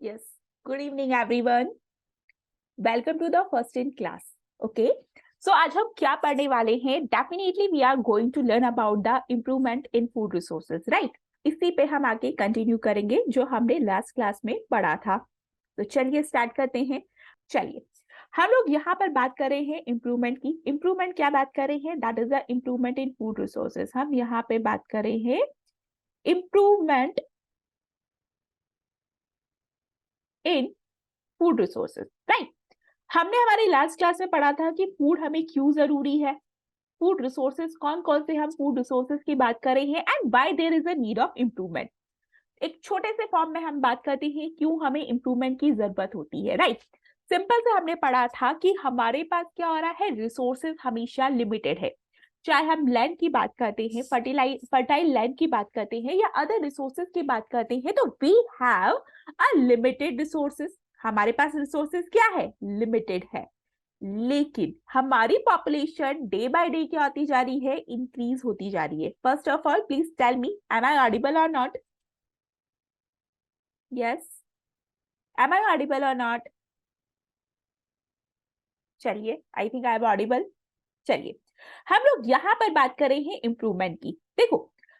Yes. Good evening, everyone. Welcome to the first in class. Okay. So आज हम क्या पढ़ने वाले हैं? Definitely we are going to learn about the improvement in food resources, right? इसी पे हम आगे कंटिन्यू करेंगे जो हमने लास्ट क्लास में पढ़ा था. तो चलिए स्टार्ट करते हैं. चलिए हम लोग यहाँ पर बात कर रहे हैं इम्प्रूवमेंट की. इम्प्रूवमेंट क्या बात कर रहे हैं? That is the improvement in food resources. हम यहाँ पे बात कर रहे हैं improvement in food resources, right. हमने हमारी लास्ट क्लास में पढ़ा था कि फूड हमें क्यों जरूरी है, फूड रिसोर्सेज कौन कौन से हम फूड रिसोर्सेज की बात कर रहे हैं and why there is a need of improvement. एक छोटे से फॉर्म में हम बात करते हैं क्यों हमें इम्प्रूवमेंट की जरूरत होती है, राइट. सिंपल से हमने पढ़ा था कि हमारे पास क्या हो रहा है, रिसोर्सेज हमेशा लिमिटेड है. चाहे हम लैंड की बात करते हैं, फर्टाइल लैंड की बात करते हैं या अदर रिसोर्सेज की बात करते हैं, तो we have a limited resources. हमारे पास रिसोर्सेज क्या है, लिमिटेड है. लेकिन हमारी पॉपुलेशन डे बाय डे क्या होती जा रही है, इंक्रीज होती जा रही है. First of all please tell me, am I audible or not? Yes, am I audible or not? चलिए, I think I am audible. चलिए हम लोग यहाँ पर बात कर रहे हैं इम्प्रूवमेंट की. देखो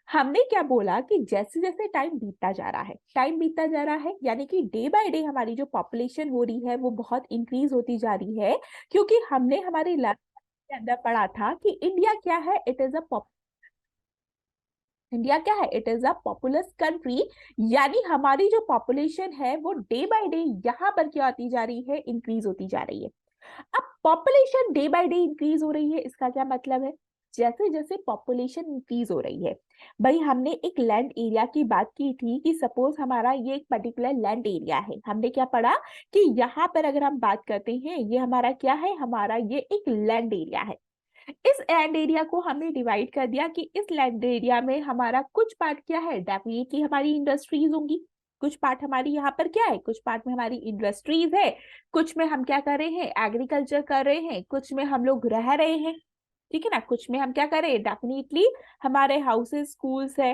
हमने क्या बोला कि जैसे जैसे टाइम बीतता जा रहा है, टाइम बीतता जा रहा है यानी कि डे बाय डे हमारी जो पॉपुलेशन हो रही है वो बहुत इंक्रीज होती जा रही है. क्योंकि हमने हमारी लास्ट के अंदर पढ़ा था कि इंडिया क्या है, इट इज अ इंडिया क्या है, it is a populace country. यानी हमारी जो पॉपुलेशन है वो डे बाय डे यहाँ पर क्या होती जा रही है, इंक्रीज होती जा रही है. अब population day by day increase हो रही है, इसका क्या मतलब है, जैसे जैसे पॉपुलेशन इंक्रीज हो रही है. भाई हमने एक लैंड एरिया की बात की थी कि सपोज हमारा ये एक पर्टिकुलर लैंड एरिया है. हमने क्या पढ़ा कि यहाँ पर अगर हम बात करते हैं, ये हमारा क्या है, हमारा ये एक लैंड एरिया है. इस लैंड एरिया को हमने डिवाइड कर दिया कि इस लैंड एरिया में हमारा कुछ पार्ट क्या है, डेफिनेटली हमारी इंडस्ट्रीज होंगी. कुछ पार्ट हमारी यहाँ पर क्या है, कुछ पार्ट में हमारी इंडस्ट्रीज है, कुछ में हम क्या कर रहे हैं, एग्रीकल्चर कर रहे हैं, कुछ में हम लोग रह रहे हैं. ठीक है ना, कुछ में हम क्या कर रहे हैं, डेफिनेटली हमारे हाउसेस स्कूल्स है,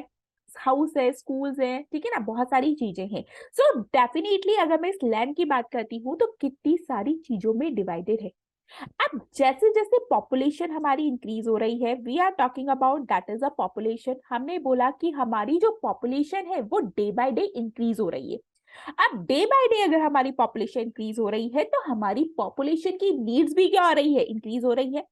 हाउस है, स्कूल्स है, ठीक है ना, बहुत सारी चीजें हैं. सो डेफिनेटली अगर मैं इस लैंड की बात करती हूँ तो कितनी सारी चीजों में डिवाइडेड है. अब जैसे जैसे पॉपुलेशन हमारी इंक्रीज हो रही है, we are talking about that is a population. हमने बोला कि हमारी जो पॉपुलेशन है वो डे बाय डे इंक्रीज हो रही है. अब डे बाय डे अगर हमारी पॉपुलेशन इंक्रीज हो रही है तो हमारी पॉपुलेशन की नीड्स भी क्या हो रही है, इंक्रीज हो रही है.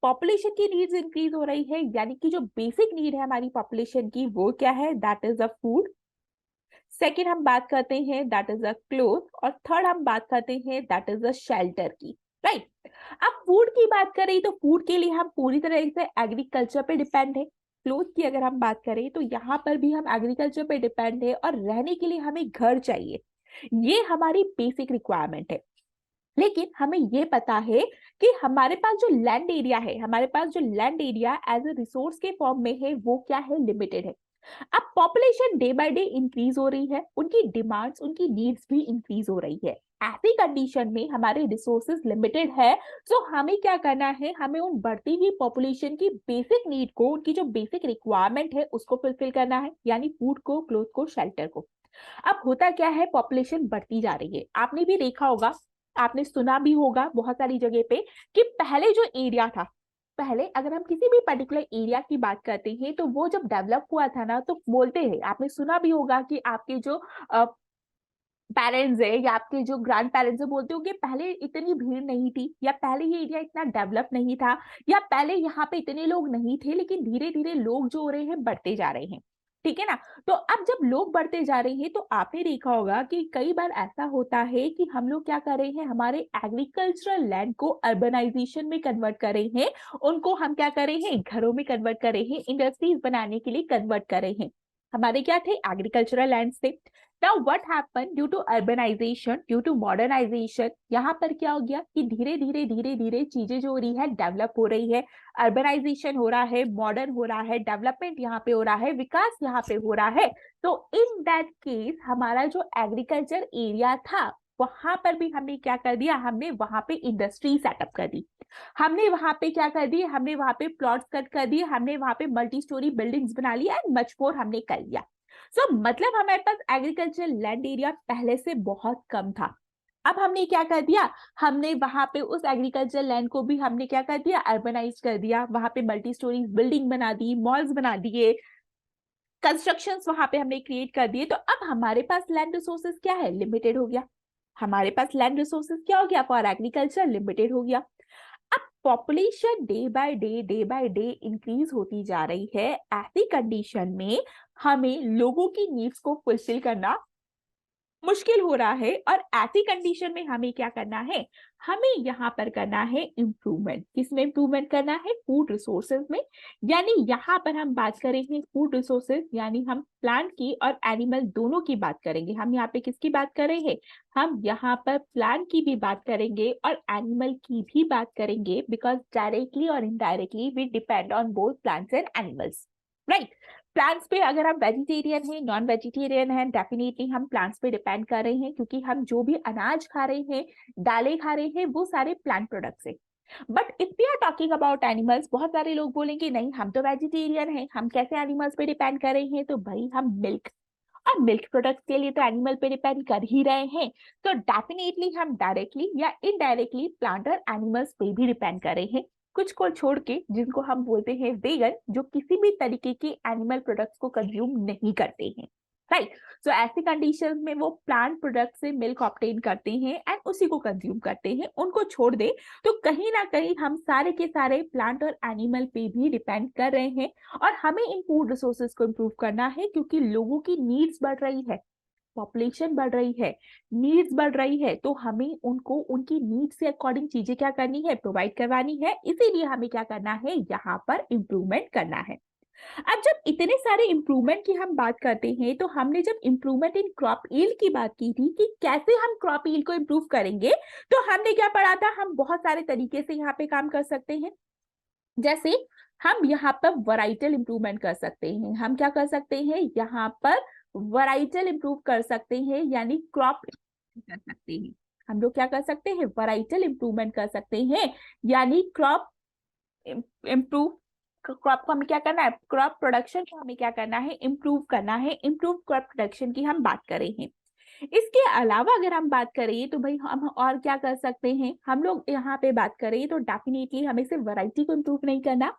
पॉपुलेशन की नीड्स इंक्रीज हो रही है यानी कि जो बेसिक नीड है हमारी पॉपुलेशन की वो क्या है, that is a food. Second हम बात करते हैं दैट इज अ क्लोथ, और थर्ड हम बात करते हैं दैट इज अ शेल्टर की, राइट. अब फूड की बात करें तो फूड के लिए हम पूरी तरह से एग्रीकल्चर पे डिपेंड है. क्लोथ की अगर हम बात करें तो यहाँ पर भी हम एग्रीकल्चर पे डिपेंड है, और रहने के लिए हमें घर चाहिए. ये हमारी बेसिक रिक्वायरमेंट है. लेकिन हमें ये पता है कि हमारे पास जो लैंड एरिया है, हमारे पास जो land area as a resource के फॉर्म में है वो क्या है, लिमिटेड है. अब population day by day increase हो रही है, उनकी डिमांड्स, उनकी नीड्स भी इंक्रीज हो रही है. ऐसी कंडीशन में हमारे रिसोर्सेज लिमिटेड है. सो हमें क्या करना है, हमें उन बढ़ती हुई पॉपुलेशन की बेसिक नीड को, उनकी जो बेसिक रिक्वायरमेंट है उसको फुलफिल करना है, यानी फूड को, क्लोथ को, शेल्टर को. अब होता क्या है, पॉपुलेशन बढ़ती जा रही है. आपने भी देखा होगा, आपने सुना भी होगा बहुत सारी जगह पे कि पहले जो एरिया था, पहले अगर हम किसी भी पर्टिकुलर एरिया की बात करते हैं तो वो जब डेवलप हुआ था ना, तो बोलते हैं, आपने सुना भी होगा कि आपके जो पेरेंट्स है या आपके जो ग्रैंड पेरेंट्स है बोलते हो कि पहले इतनी भीड़ नहीं थी, या पहले ये एरिया इतना डेवलप नहीं था, या पहले यहाँ पे इतने लोग नहीं थे, लेकिन धीरे धीरे लोग जो हो रहे हैं बढ़ते जा रहे हैं. ठीक है ना. तो अब जब लोग बढ़ते जा रहे हैं तो आपने देखा होगा कि कई बार ऐसा होता है कि हम लोग क्या कर रहे हैं, हमारे एग्रीकल्चरल लैंड को अर्बनाइजेशन में कन्वर्ट कर रहे हैं, उनको हम क्या कर रहे हैं, घरों में कन्वर्ट कर रहे हैं, इंडस्ट्रीज बनाने के लिए कन्वर्ट कर रहे हैं. हमारे क्या थे, एग्रीकल्चरल लैंड थे. Now what happened due to urbanization, due to modernization, यहाँ पर क्या हो गया कि धीरे धीरे धीरे धीरे चीजें जो हो रही है, डेवलप हो रही है, अर्बनाइजेशन हो रहा है, मॉडर्न हो रहा है, डेवलपमेंट यहाँ पे हो रहा है, विकास यहाँ पे हो रहा है. तो इन दैट केस हमारा जो एग्रीकल्चर एरिया था वहां पर भी हमने क्या कर दिया, हमने वहां पे इंडस्ट्री सेटअप कर दी. हमने वहां पे क्या कर दिए, हमने वहां पे प्लॉट्स कट कर दिए, हमने वहां पे मल्टी स्टोरी बिल्डिंग्स बना लिया एंड मच मोर हमने कर लिया. मतलब हमारे पास एग्रीकल्चरल लैंड एरिया पहले से बहुत कम था। अब हमने क्या कर दिया, हमने वहां पे उस एग्रीकल्चर लैंड को भी हमने क्या कर दिया, अर्बनाइज कर दिया, वहां पे मल्टी स्टोरी बिल्डिंग बना दी, मॉल्स बना दिए, कंस्ट्रक्शंस वहां पे हमने क्रिएट कर दिए। तो अब हमारे पास लैंड रिसोर्सेज क्या है, लिमिटेड हो गया। हमारे पास लैंड रिसोर्सेज क्या हो गया, फॉर एग्रीकल्चर लिमिटेड हो गया। अब population day by day increase होती जा रही है। ऐसी कंडीशन में हमें लोगों की नीड्स को फुलफिल करना मुश्किल हो रहा है, और ऐसी कंडीशन में हमें क्या करना है, हमें यहाँ पर करना है इम्प्रूवमेंट। किसमें इम्प्रूवमेंट करना है, फूड रिसोर्सेज में। यानी यहाँ पर हम बात करेंगे फूड रिसोर्सेज, यानी हम प्लांट की और एनिमल दोनों की बात करेंगे। हम यहाँ पे किसकी बात कर रहे हैं, हम यहाँ पर प्लांट की भी बात करेंगे और एनिमल की भी बात करेंगे, बिकॉज डायरेक्टली और indirectly we depend on both plants and animals, right. Plants पे अगर हम वेजिटेरियन हैं, नॉन वेजिटेरियन हैं, डेफिनेटली हम प्लांट्स पे डिपेंड कर रहे हैं, क्योंकि हम जो भी अनाज खा रहे हैं, दालें खा रहे हैं, वो सारे प्लांट प्रोडक्ट्स हैं। But if we are talking about animals, बहुत सारे लोग बोलेंगे नहीं हम तो वेजिटेरियन हैं, हम कैसे एनिमल्स पे डिपेंड कर रहे हैं। तो भाई हम मिल्क और मिल्क प्रोडक्ट्स के लिए तो एनिमल पे डिपेंड कर ही रहे हैं। तो डेफिनेटली हम डायरेक्टली या इनडायरेक्टली प्लांट और एनिमल्स पे भी डिपेंड कर रहे हैं, कुछ को छोड़ के, जिनको हम बोलते हैं वेगन, जो किसी भी तरीके के एनिमल प्रोडक्ट्स को कंज्यूम नहीं करते हैं, राइट। सो ऐसी कंडीशंस में वो प्लांट प्रोडक्ट से मिल्क ऑब्टेन करते हैं एंड उसी को कंज्यूम करते हैं। उनको छोड़ दे तो कहीं ना कहीं हम सारे के सारे प्लांट और एनिमल पे भी डिपेंड कर रहे हैं, और हमें इन फूड रिसोर्सेज को इम्प्रूव करना है, क्योंकि लोगों की नीड्स बढ़ रही है, पॉपुलेशन बढ़ रही है, नीड्स बढ़ रही है, तो हमें उनको उनकी नीड्स से अकॉर्डिंग चीजें क्या करनी है, प्रोवाइड करवानी है। इसीलिए हमें क्या करना है, यहाँ पर इम्प्रूवमेंट करना है। अब जब इतने सारे इम्प्रूवमेंट की हम बात करते हैं, तो हमने जब इम्प्रूवमेंट इन क्रॉप ईल्ड की बात की थी कि कैसे हम क्रॉप ईल्ड को इम्प्रूव करेंगे, तो हमने क्या पढ़ा था, हम बहुत सारे तरीके से यहाँ पे काम कर सकते हैं। जैसे हम यहाँ पर वराइटल इंप्रूवमेंट कर सकते हैं, हम क्या कर सकते हैं, यहाँ पर वराइटल इंप्रूव कर सकते हैं, यानी क्रॉप कर सकते हैं। हम लोग क्या कर सकते हैं, वराइटल इंप्रूवमेंट कर सकते हैं, यानी क्रॉप इम्प्रूव, क्रॉप को हमें क्या करना है, क्रॉप प्रोडक्शन को हमें क्या करना है, इम्प्रूव करना है। इम्प्रूव क्रॉप प्रोडक्शन की हम बात कर रहे हैं। इसके अलावा अगर हम बात करें तो भाई हम और क्या कर सकते हैं, हम लोग यहाँ पे बात करें तो डेफिनेटली हमें सिर्फ वैरायटी को इम्प्रूव नहीं करना,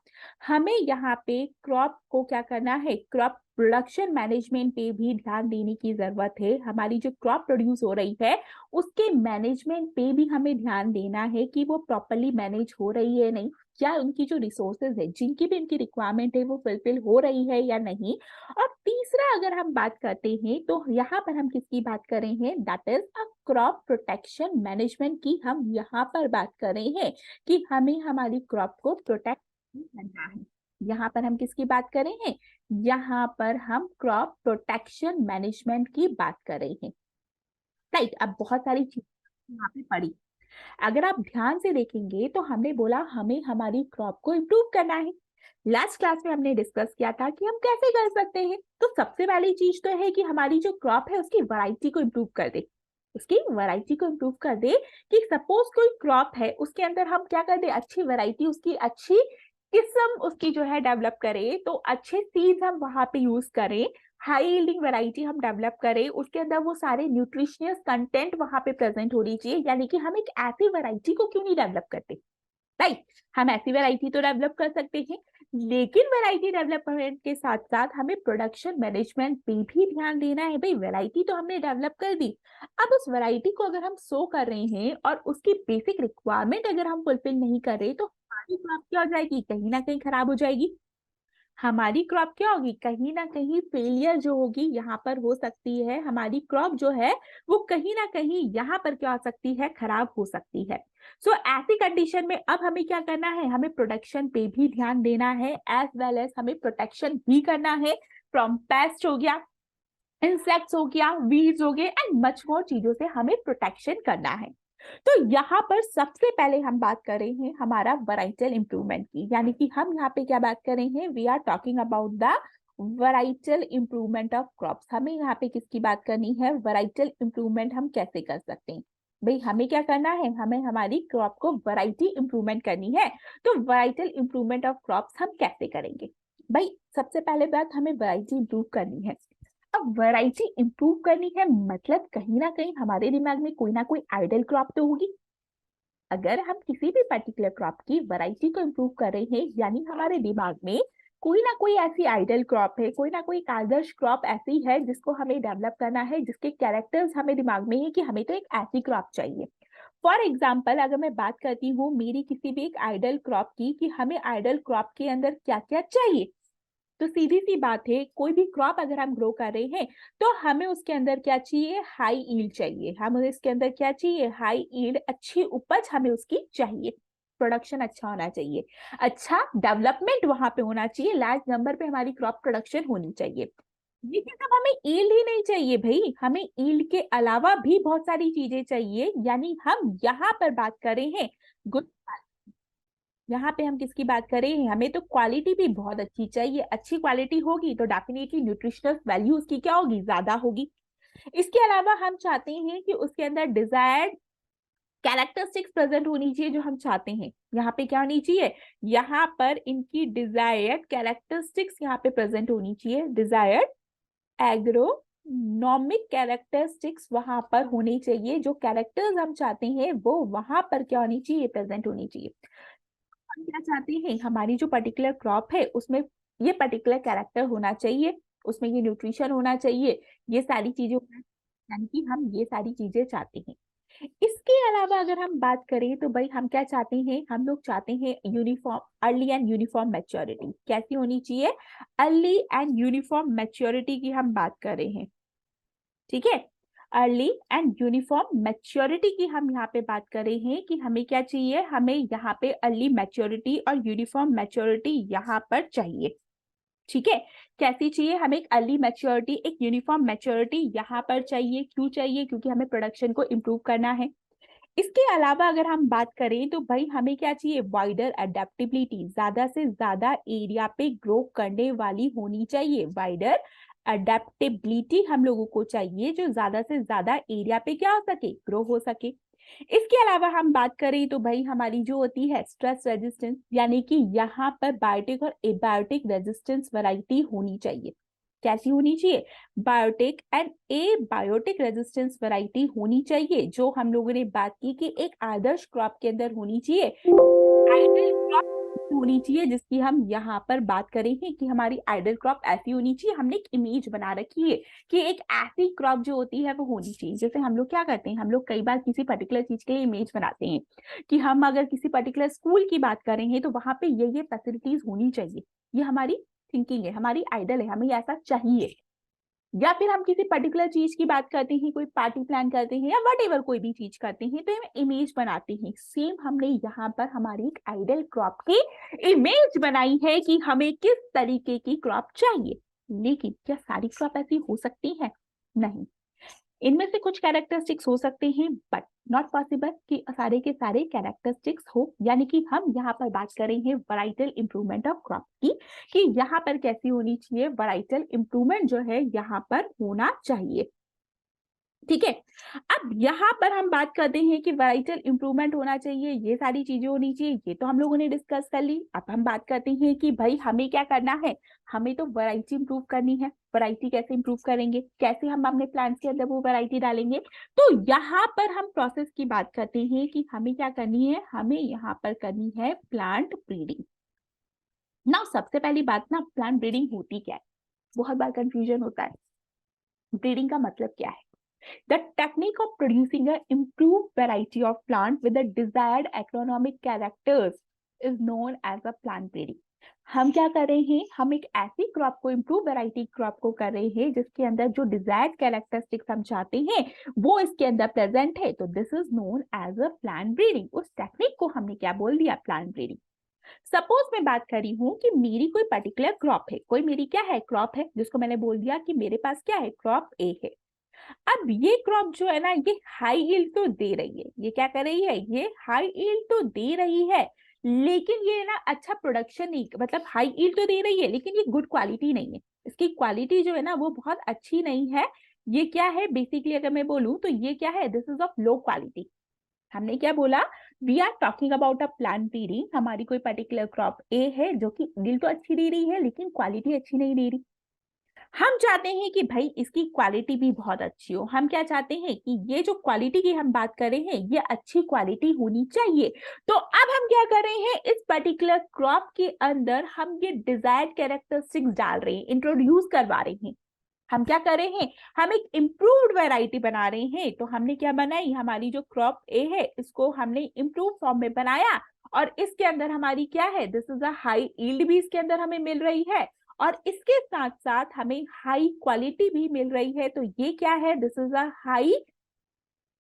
हमें यहाँ पे क्रॉप को क्या करना है, क्रॉप प्रोडक्शन मैनेजमेंट पे भी ध्यान देने की जरूरत है। हमारी जो क्रॉप प्रोड्यूस हो रही है उसके मैनेजमेंट पे भी हमें ध्यान देना है कि वो प्रॉपरली मैनेज हो रही है नहीं, क्या उनकी जो रिसोर्सेज है, जिनकी भी उनकी रिक्वायरमेंट है, वो फुलफिल हो रही है या नहीं। और तीसरा अगर हम बात करते हैं तो यहाँ पर हम किसकी बात कर रहे हैं, that is a crop protection management की हम यहाँ पर बात कर रहे हैं, कि हमें हमारी क्रॉप को प्रोटेक्ट करना है। यहाँ पर हम किसकी बात कर रहे हैं, यहाँ पर हम क्रॉप प्रोटेक्शन मैनेजमेंट की बात कर रहे हैं, राइट। अब बहुत सारी चीजें यहाँ पे पड़ी, अगर आप ध्यान से देखेंगे तो हमने बोला हमें हमारी क्रॉप को इम्प्रूव करना है। लास्ट क्लास में हमने डिस्कस किया था कि हम कैसे कर सकते हैं। तो सबसे पहली चीज तो है कि हमारी जो क्रॉप है उसकी वैरायटी को इम्प्रूव कर दे, उसकी वैरायटी को इम्प्रूव कर दे। कि सपोज कोई क्रॉप है, उसके अंदर हम क्या कर दे, अच्छी वैरायटी, उसकी अच्छी किस्म उसकी जो है डेवलप करें, तो अच्छे सीड्स हम वहां पे यूज करें, हाई यील्डिंग वैरायटी हम डेवलप करें, उसके अंदर वो सारे न्यूट्रिशियस कंटेंट वहां पे प्रेजेंट होनी चाहिए। यानी कि हम एक ऐसी वैरायटी को क्यों नहीं डेवलप करते, राइट। हम ऐसी वैरायटी तो डेवलप कर सकते हैं, लेकिन वैरायटी डेवलपमेंट के साथ साथ हमें प्रोडक्शन मैनेजमेंट पे भी ध्यान देना है। भाई वैरायटी तो हमने डेवलप कर दी, अब उस वैरायटी को अगर हम सो कर रहे हैं और उसकी बेसिक रिक्वायरमेंट अगर हम फुलफिल नहीं कर रहे, तो हमारी क्रॉप क्या हो जाएगी, कहीं ना कहीं खराब हो जाएगी। हमारी क्रॉप क्या होगी, कहीं ना कहीं फेलियर जो होगी यहाँ पर हो सकती है। हमारी क्रॉप जो है वो कहीं ना कहीं यहाँ पर क्या हो सकती है, खराब हो सकती है। सो ऐसी कंडीशन में अब हमें क्या करना है, हमें प्रोडक्शन पे भी ध्यान देना है, एज वेल एज हमें प्रोटेक्शन भी करना है फ्रॉम पेस्ट हो गया, इंसेक्ट्स हो गया, वीड्स हो गए, एंड मच मोर चीजों से हमें प्रोटेक्शन करना है। तो यहाँ पर सबसे पहले हम बात कर रहे हैं हमारा वैराइटल इंप्रूवमेंट की, यानी कि हम यहाँ पे क्या बात कर रहे हैं, we are talking about the varietal improvement of crops. हमें यहाँ पे किसकी बात करनी है, वैराइटल इंप्रूवमेंट हम कैसे कर सकते हैं। भाई हमें क्या करना है, हमें हमारी क्रॉप को वैरायटी इंप्रूवमेंट करनी है। तो वैराइटल इंप्रूवमेंट ऑफ क्रॉप्स हम कैसे करेंगे, भाई सबसे पहले बात हमें वैरायटी इंप्रूव करनी है। अब वैरायटी इंप्रूव करनी है मतलब कहीं ना कहीं हमारे दिमाग में कोई ना कोई आइडल क्रॉप तो होगी। अगर हम किसी भी पर्टिकुलर क्रॉप की वैरायटी को इंप्रूव कर रहे हैं यानी हमारे दिमाग में कोई ना कोई ऐसी आइडल क्रॉप है, कोई ना कोई एक आदर्श क्रॉप ऐसी है जिसको हमें डेवलप करना है, जिसके कैरेक्टर्स हमें दिमाग में है कि हमें तो एक ऐसी क्रॉप चाहिए। फॉर एग्जाम्पल अगर मैं बात करती हूँ मेरी किसी भी एक आइडल क्रॉप की कि हमें आइडल क्रॉप के अंदर क्या क्या चाहिए, तो सीधी सी बात है कोई भी क्रॉप अगर हम ग्रो कर रहे हैं तो हमें उसके अंदर क्या चाहिए, हाई ईल्ड चाहिए। हमें इसके अंदर क्या चाहिए, हाई ईल्ड, अच्छी उपज हमें उसकी चाहिए, प्रोडक्शन अच्छा होना चाहिए, अच्छा डेवलपमेंट वहां पे होना चाहिए, लार्ज नंबर पे हमारी क्रॉप प्रोडक्शन होनी चाहिए। लेकिन तब हमें ईल्ड ही नहीं चाहिए भाई, हमें ईल्ड के अलावा भी बहुत सारी चीजें चाहिए। यानी हम यहाँ पर बात कर रहे हैं गुड, यहाँ पे हम किसकी बात करें, हमें तो क्वालिटी भी बहुत अच्छी चाहिए। अच्छी क्वालिटी होगी तो डेफिनेटली न्यूट्रिशनल वैल्यू उसकी क्या होगी, ज्यादा होगी। इसके अलावा हम चाहते हैं कि उसके अंदर डिजायर्ड कैरेक्टरिस्टिक्स प्रेजेंट होनी चाहिए जो हम चाहते हैं। यहाँ पे क्या होनी चाहिए, यहाँ पर इनकी डिजायर्ड कैरेक्टरिस्टिक्स यहाँ पे प्रेजेंट होनी चाहिए। डिजायर्ड एग्रोनॉमिक कैरेक्टरिस्टिक्स वहां पर होनी चाहिए, जो कैरेक्टर्स हम चाहते हैं वो वहां पर क्या होनी चाहिए, प्रेजेंट होनी चाहिए। हम क्या चाहते हैं, हमारी जो पर्टिकुलर क्रॉप है उसमें ये पर्टिकुलर कैरेक्टर होना चाहिए, उसमें ये न्यूट्रिशन होना चाहिए, ये सारी चीजें यानी कि हम ये सारी चीजें चाहते हैं। इसके अलावा अगर हम बात करें तो भाई हम क्या चाहते हैं, हम लोग चाहते हैं uniform early and uniform maturity. कैसी होनी चाहिए, अर्ली एंड यूनिफॉर्म मैच्योरिटी की हम बात कर रहे हैं, ठीक है। अर्ली एंड यूनिफॉर्म मैच्योरिटी की हम यहाँ पे बात कर रहे हैं कि हमें क्या चाहिए, हमें यहाँ पे अर्ली मैच्योरिटी और यूनिफॉर्म मैच्योरिटी यहाँ पर चाहिए, ठीक है। कैसी चाहिए, हमें एक अर्ली मैच्योरिटी, एक यूनिफॉर्म मैच्योरिटी यहाँ पर चाहिए। क्यों चाहिए, क्योंकि हमें प्रोडक्शन को इम्प्रूव करना है। इसके अलावा अगर हम बात करें तो भाई हमें क्या चाहिए, वाइडर अडेप्टेबिलिटी, ज्यादा से ज्यादा एरिया पे ग्रो करने वाली होनी चाहिए। वाइडर अडेप्टेबिलिटी हम लोगों को चाहिए जो ज्यादा से ज्यादा एरिया पे क्या हो सके, ग्रो हो सके। इसके अलावा हम बात करें तो भाई हमारी जो होती है स्ट्रेस रेजिस्टेंस, यानी कि यहाँ पर बायोटिक और एबायोटिक रेजिस्टेंस वैरायटी होनी चाहिए। कैसी होनी चाहिए, biotic and abiotic resistance variety होनी चाहिए, जो हम लोगों ने बात की कि एक आदर्श क्रॉप के अंदर होनी चाहिए। आइडल क्रॉप होनी चाहिए जिसकी हम यहाँ पर बात करेंगे कि हमारी आइडल क्रॉप ऐसी होनी चाहिए। हमने एक इमेज बना रखी है कि एक ऐसी क्रॉप जो होती है वो होनी चाहिए। जैसे हम लोग क्या करते हैं, हम लोग कई बार किसी पर्टिकुलर चीज के लिए इमेज बनाते हैं कि हम अगर किसी पर्टिकुलर स्कूल की बात कर रहे हैं तो वहां पे ये फैसिलिटीज होनी चाहिए। ये हमारी थिंकिंग है, हमारी आइडल है, हमें ऐसा चाहिए। या फिर हम किसी पर्टिकुलर चीज की बात करते हैं, कोई पार्टी प्लान करते हैं या वट कोई भी चीज करते हैं तो हम इमेज बनाते हैं। सेम हमने यहाँ पर हमारी एक आइडल क्रॉप की इमेज बनाई है कि हमें किस तरीके की क्रॉप चाहिए। लेकिन क्या सारी क्रॉप ऐसी हो सकती है, नहीं। इनमें से कुछ कैरेक्टरिस्टिक्स हो सकते हैं बट नॉट पॉसिबल कि सारे के सारे कैरेक्टरिस्टिक्स हो। यानी कि हम यहाँ पर बात कर रहे हैं वैराइटल इंप्रूवमेंट ऑफ क्रॉप की, कि यहाँ पर कैसी होनी चाहिए, वैराइटल इंप्रूवमेंट जो है यहाँ पर होना चाहिए, ठीक है। अब यहाँ पर हम बात करते हैं कि वैराइटल इंप्रूवमेंट होना चाहिए, ये सारी चीजें होनी चाहिए, ये तो हम लोगों ने डिस्कस कर ली। अब हम बात करते हैं कि भाई हमें क्या करना है, हमें तो वैरायटी इंप्रूव करनी है। वैरायटी कैसे इंप्रूव करेंगे, कैसे हम अपने प्लांट्स के अंदर वो वैरायटी डालेंगे, तो यहाँ पर हम प्रोसेस की बात करते हैं कि हमें क्या करनी है, हमें यहाँ पर करनी है प्लांट ब्रीडिंग। ना सबसे पहली बात ना, प्लांट ब्रीडिंग होती क्या है, बहुत बार कंफ्यूजन होता है। ब्रीडिंग का मतलब क्या है, the technique of producing an improved variety of plant with the desired agronomic characters is known as a plant breeding। हम क्या कर रहे हैं, हम एक ऐसी क्रॉप को, इम्प्रूव वैरायटी क्रॉप को कर रहे हैं जिसके अंदर जो डिजायर्ड कैरेक्टरिस्टिक्स हम चाहते हैं वो इसके अंदर प्रेजेंट है, तो this is known as a plant breeding. उस टेक्निक को हमने क्या बोल दिया, प्लांट ब्रीडिंग। सपोज मैं बात कर रही हूँ कि मेरी कोई पर्टिकुलर क्रॉप है, कोई मेरी क्या है, क्रॉप है, जिसको मैंने बोल दिया कि मेरे पास क्या है, क्रॉप ए है। अब ये क्रॉप जो है ना ये हाई यील्ड तो दे रही है, ये क्या कर रही है, ये हाई यील्ड तो दे रही है, लेकिन ये ना अच्छा प्रोडक्शन नहीं, मतलब हाई यील्ड तो दे रही है लेकिन ये गुड क्वालिटी नहीं है, इसकी क्वालिटी जो है ना वो बहुत अच्छी नहीं है। ये क्या है बेसिकली, अगर मैं बोलूं तो ये क्या है, this is of low quality. हमने क्या बोला, we are talking about a plant breeding. हमारी कोई पर्टिकुलर क्रॉप ए है जो कि यील्ड तो अच्छी दे रही है लेकिन क्वालिटी अच्छी नहीं दे रही। हम चाहते हैं कि भाई इसकी क्वालिटी भी बहुत अच्छी हो। हम क्या चाहते हैं कि ये जो क्वालिटी की हम बात कर रहे हैं ये अच्छी क्वालिटी होनी चाहिए। तो अब हम क्या कर रहे हैं, इस पर्टिकुलर क्रॉप के अंदर हम ये डिजायर्ड कैरेक्टरिस्टिक्स डाल रहे हैं, इंट्रोड्यूस करवा रहे हैं। हम क्या कर रहे हैं, हम एक इम्प्रूव्ड वैरायटी बना रहे हैं। तो हमने क्या बनाई, हमारी जो क्रॉप ए है इसको हमने इम्प्रूव फॉर्म में बनाया, और इसके अंदर हमारी क्या है, this is a high yield भी इसके अंदर हमें मिल रही है, और इसके साथ साथ हमें हाई क्वालिटी भी मिल रही है। तो ये क्या है, this is a high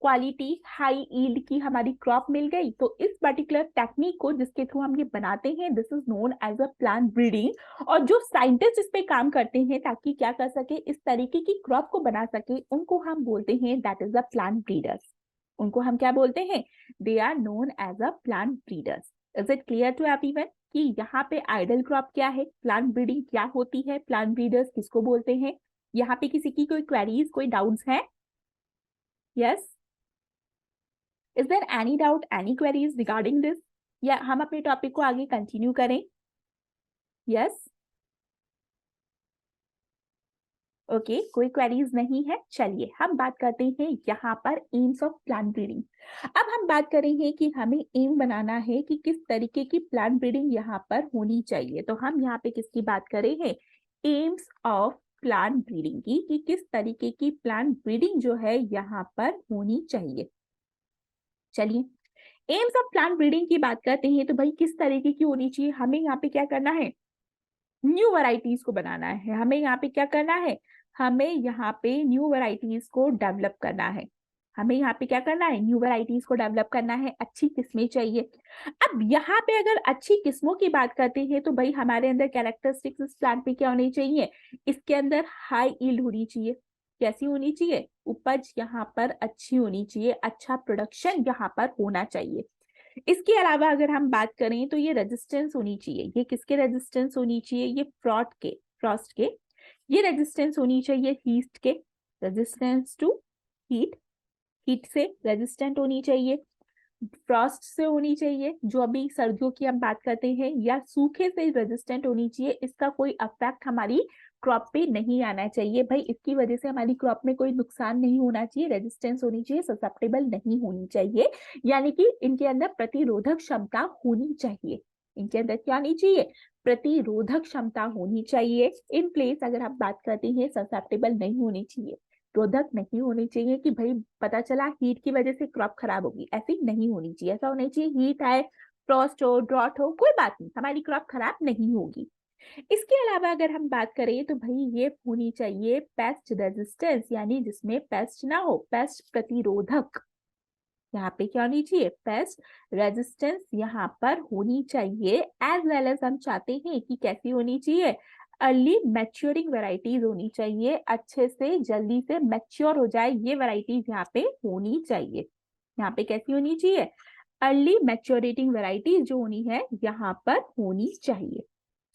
quality high yield की हमारी क्रॉप मिल गई। तो इस पर्टिकुलर टेक्निक को जिसके थ्रू हम ये बनाते हैं, this is known as a plant breeding. और जो साइंटिस्ट इस पे काम करते हैं ताकि क्या कर सके, इस तरीके की क्रॉप को बना सके, उनको हम बोलते हैं that is a plant breeders. उनको हम क्या बोलते हैं, they are known as a plant breeders. Is it clear to everyone कि यहाँ पे आइडल क्रॉप क्या है, प्लांट ब्रीडिंग क्या होती है, प्लांट ब्रीडर्स किसको बोलते हैं? यहाँ पे किसी की कोई क्वेरीज, कोई डाउट्स है? Yes, Is there any doubt, any queries regarding this? या हम अपने टॉपिक को आगे कंटिन्यू करें? यस, ओके, कोई क्वेरीज नहीं है। चलिए हम बात करते हैं यहाँ पर एम्स ऑफ प्लांट ब्रीडिंग। अब हम बात करेंगे कि हमें एम बनाना है कि किस तरीके की प्लांट ब्रीडिंग यहाँ पर होनी चाहिए। तो हम यहाँ पे किसकी बात कर रहे हैं, एम्स ऑफ प्लांट ब्रीडिंग की, कि किस तरीके की प्लांट ब्रीडिंग जो है यहाँ पर होनी चाहिए। चलिए एम्स ऑफ प्लांट ब्रीडिंग की बात करते हैं, तो भाई किस तरीके की होनी चाहिए, हमें यहाँ पे क्या करना है, न्यू वैरायटीज को बनाना है। हमें यहाँ पे क्या करना है, हमें यहाँ पे न्यू वैरायटीज को डेवलप करना है। हमें यहाँ पे क्या करना है, न्यू वैरायटीज को डेवलप करना है, अच्छी किस्में चाहिए। अब यहाँ पे अगर अच्छी किस्मों की बात करते हैं, तो भाई हमारे अंदर कैरेक्टरिस्टिक्स इस प्लांट पे क्या होनी चाहिए, इसके अंदर हाई यील्ड होनी चाहिए। कैसी होनी चाहिए, उपज यहाँ पर अच्छी होनी चाहिए, अच्छा प्रोडक्शन यहाँ पर होना चाहिए। इसके अलावा अगर हम बात करें तो ये रेजिस्टेंस होनी चाहिए। ये किसके रेजिस्टेंस होनी चाहिए, ये फ्रॉस्ट के। ये रेजिस्टेंस होनी चाहिए हीट के, रेजिस्टेंस टू हीट, हीट से रेजिस्टेंट होनी चाहिए। फ्रॉस्ट से होनी चाहिए, जो अभी सर्दियों की हम बात करते हैं, या सूखे से रेजिस्टेंट होनी चाहिए। इसका कोई इफेक्ट हमारी क्रॉप पे नहीं आना चाहिए भाई, इसकी वजह से हमारी क्रॉप में कोई नुकसान नहीं होना चाहिए, रेजिस्टेंस होनी चाहिए, ससेप्टेबल नहीं होनी चाहिए, यानी कि इनके अंदर प्रतिरोधक क्षमता होनी चाहिए। इनके अंदर क्या होनी चाहिए, प्रतिरोधक क्षमता होनी चाहिए। इन प्लेस अगर हम बात करते हैं, ससेप्टेबल नहीं होनी चाहिए, रोधक नहीं होनी चाहिए कि भाई पता चला हीट की वजह से क्रॉप खराब होगी, ऐसी नहीं होनी चाहिए। ऐसा होना चाहिए हीट आए, फ्रॉस्ट हो, ड्रॉट हो, कोई बात नहीं, हमारी क्रॉप खराब नहीं होगी। इसके अलावा अगर हम बात करें तो भाई ये होनी चाहिए पेस्ट रेजिस्टेंस, यानी जिसमें पेस्ट ना हो, पेस्ट प्रतिरोधक। यहाँ पे क्या होनी चाहिए, पेस्ट रेजिस्टेंस यहाँ पर होनी चाहिए। एज वेल एज हम चाहते हैं कि कैसी होनी चाहिए, अर्ली मैच्योरिंग वेराइटीज होनी चाहिए, अच्छे से जल्दी से मैच्योर हो जाए ये वेराइटीज यहाँ पे होनी चाहिए। यहाँ पे कैसी होनी चाहिए, अर्ली मैच्योरेटिंग वेराइटीज जो होनी है यहाँ पर होनी चाहिए।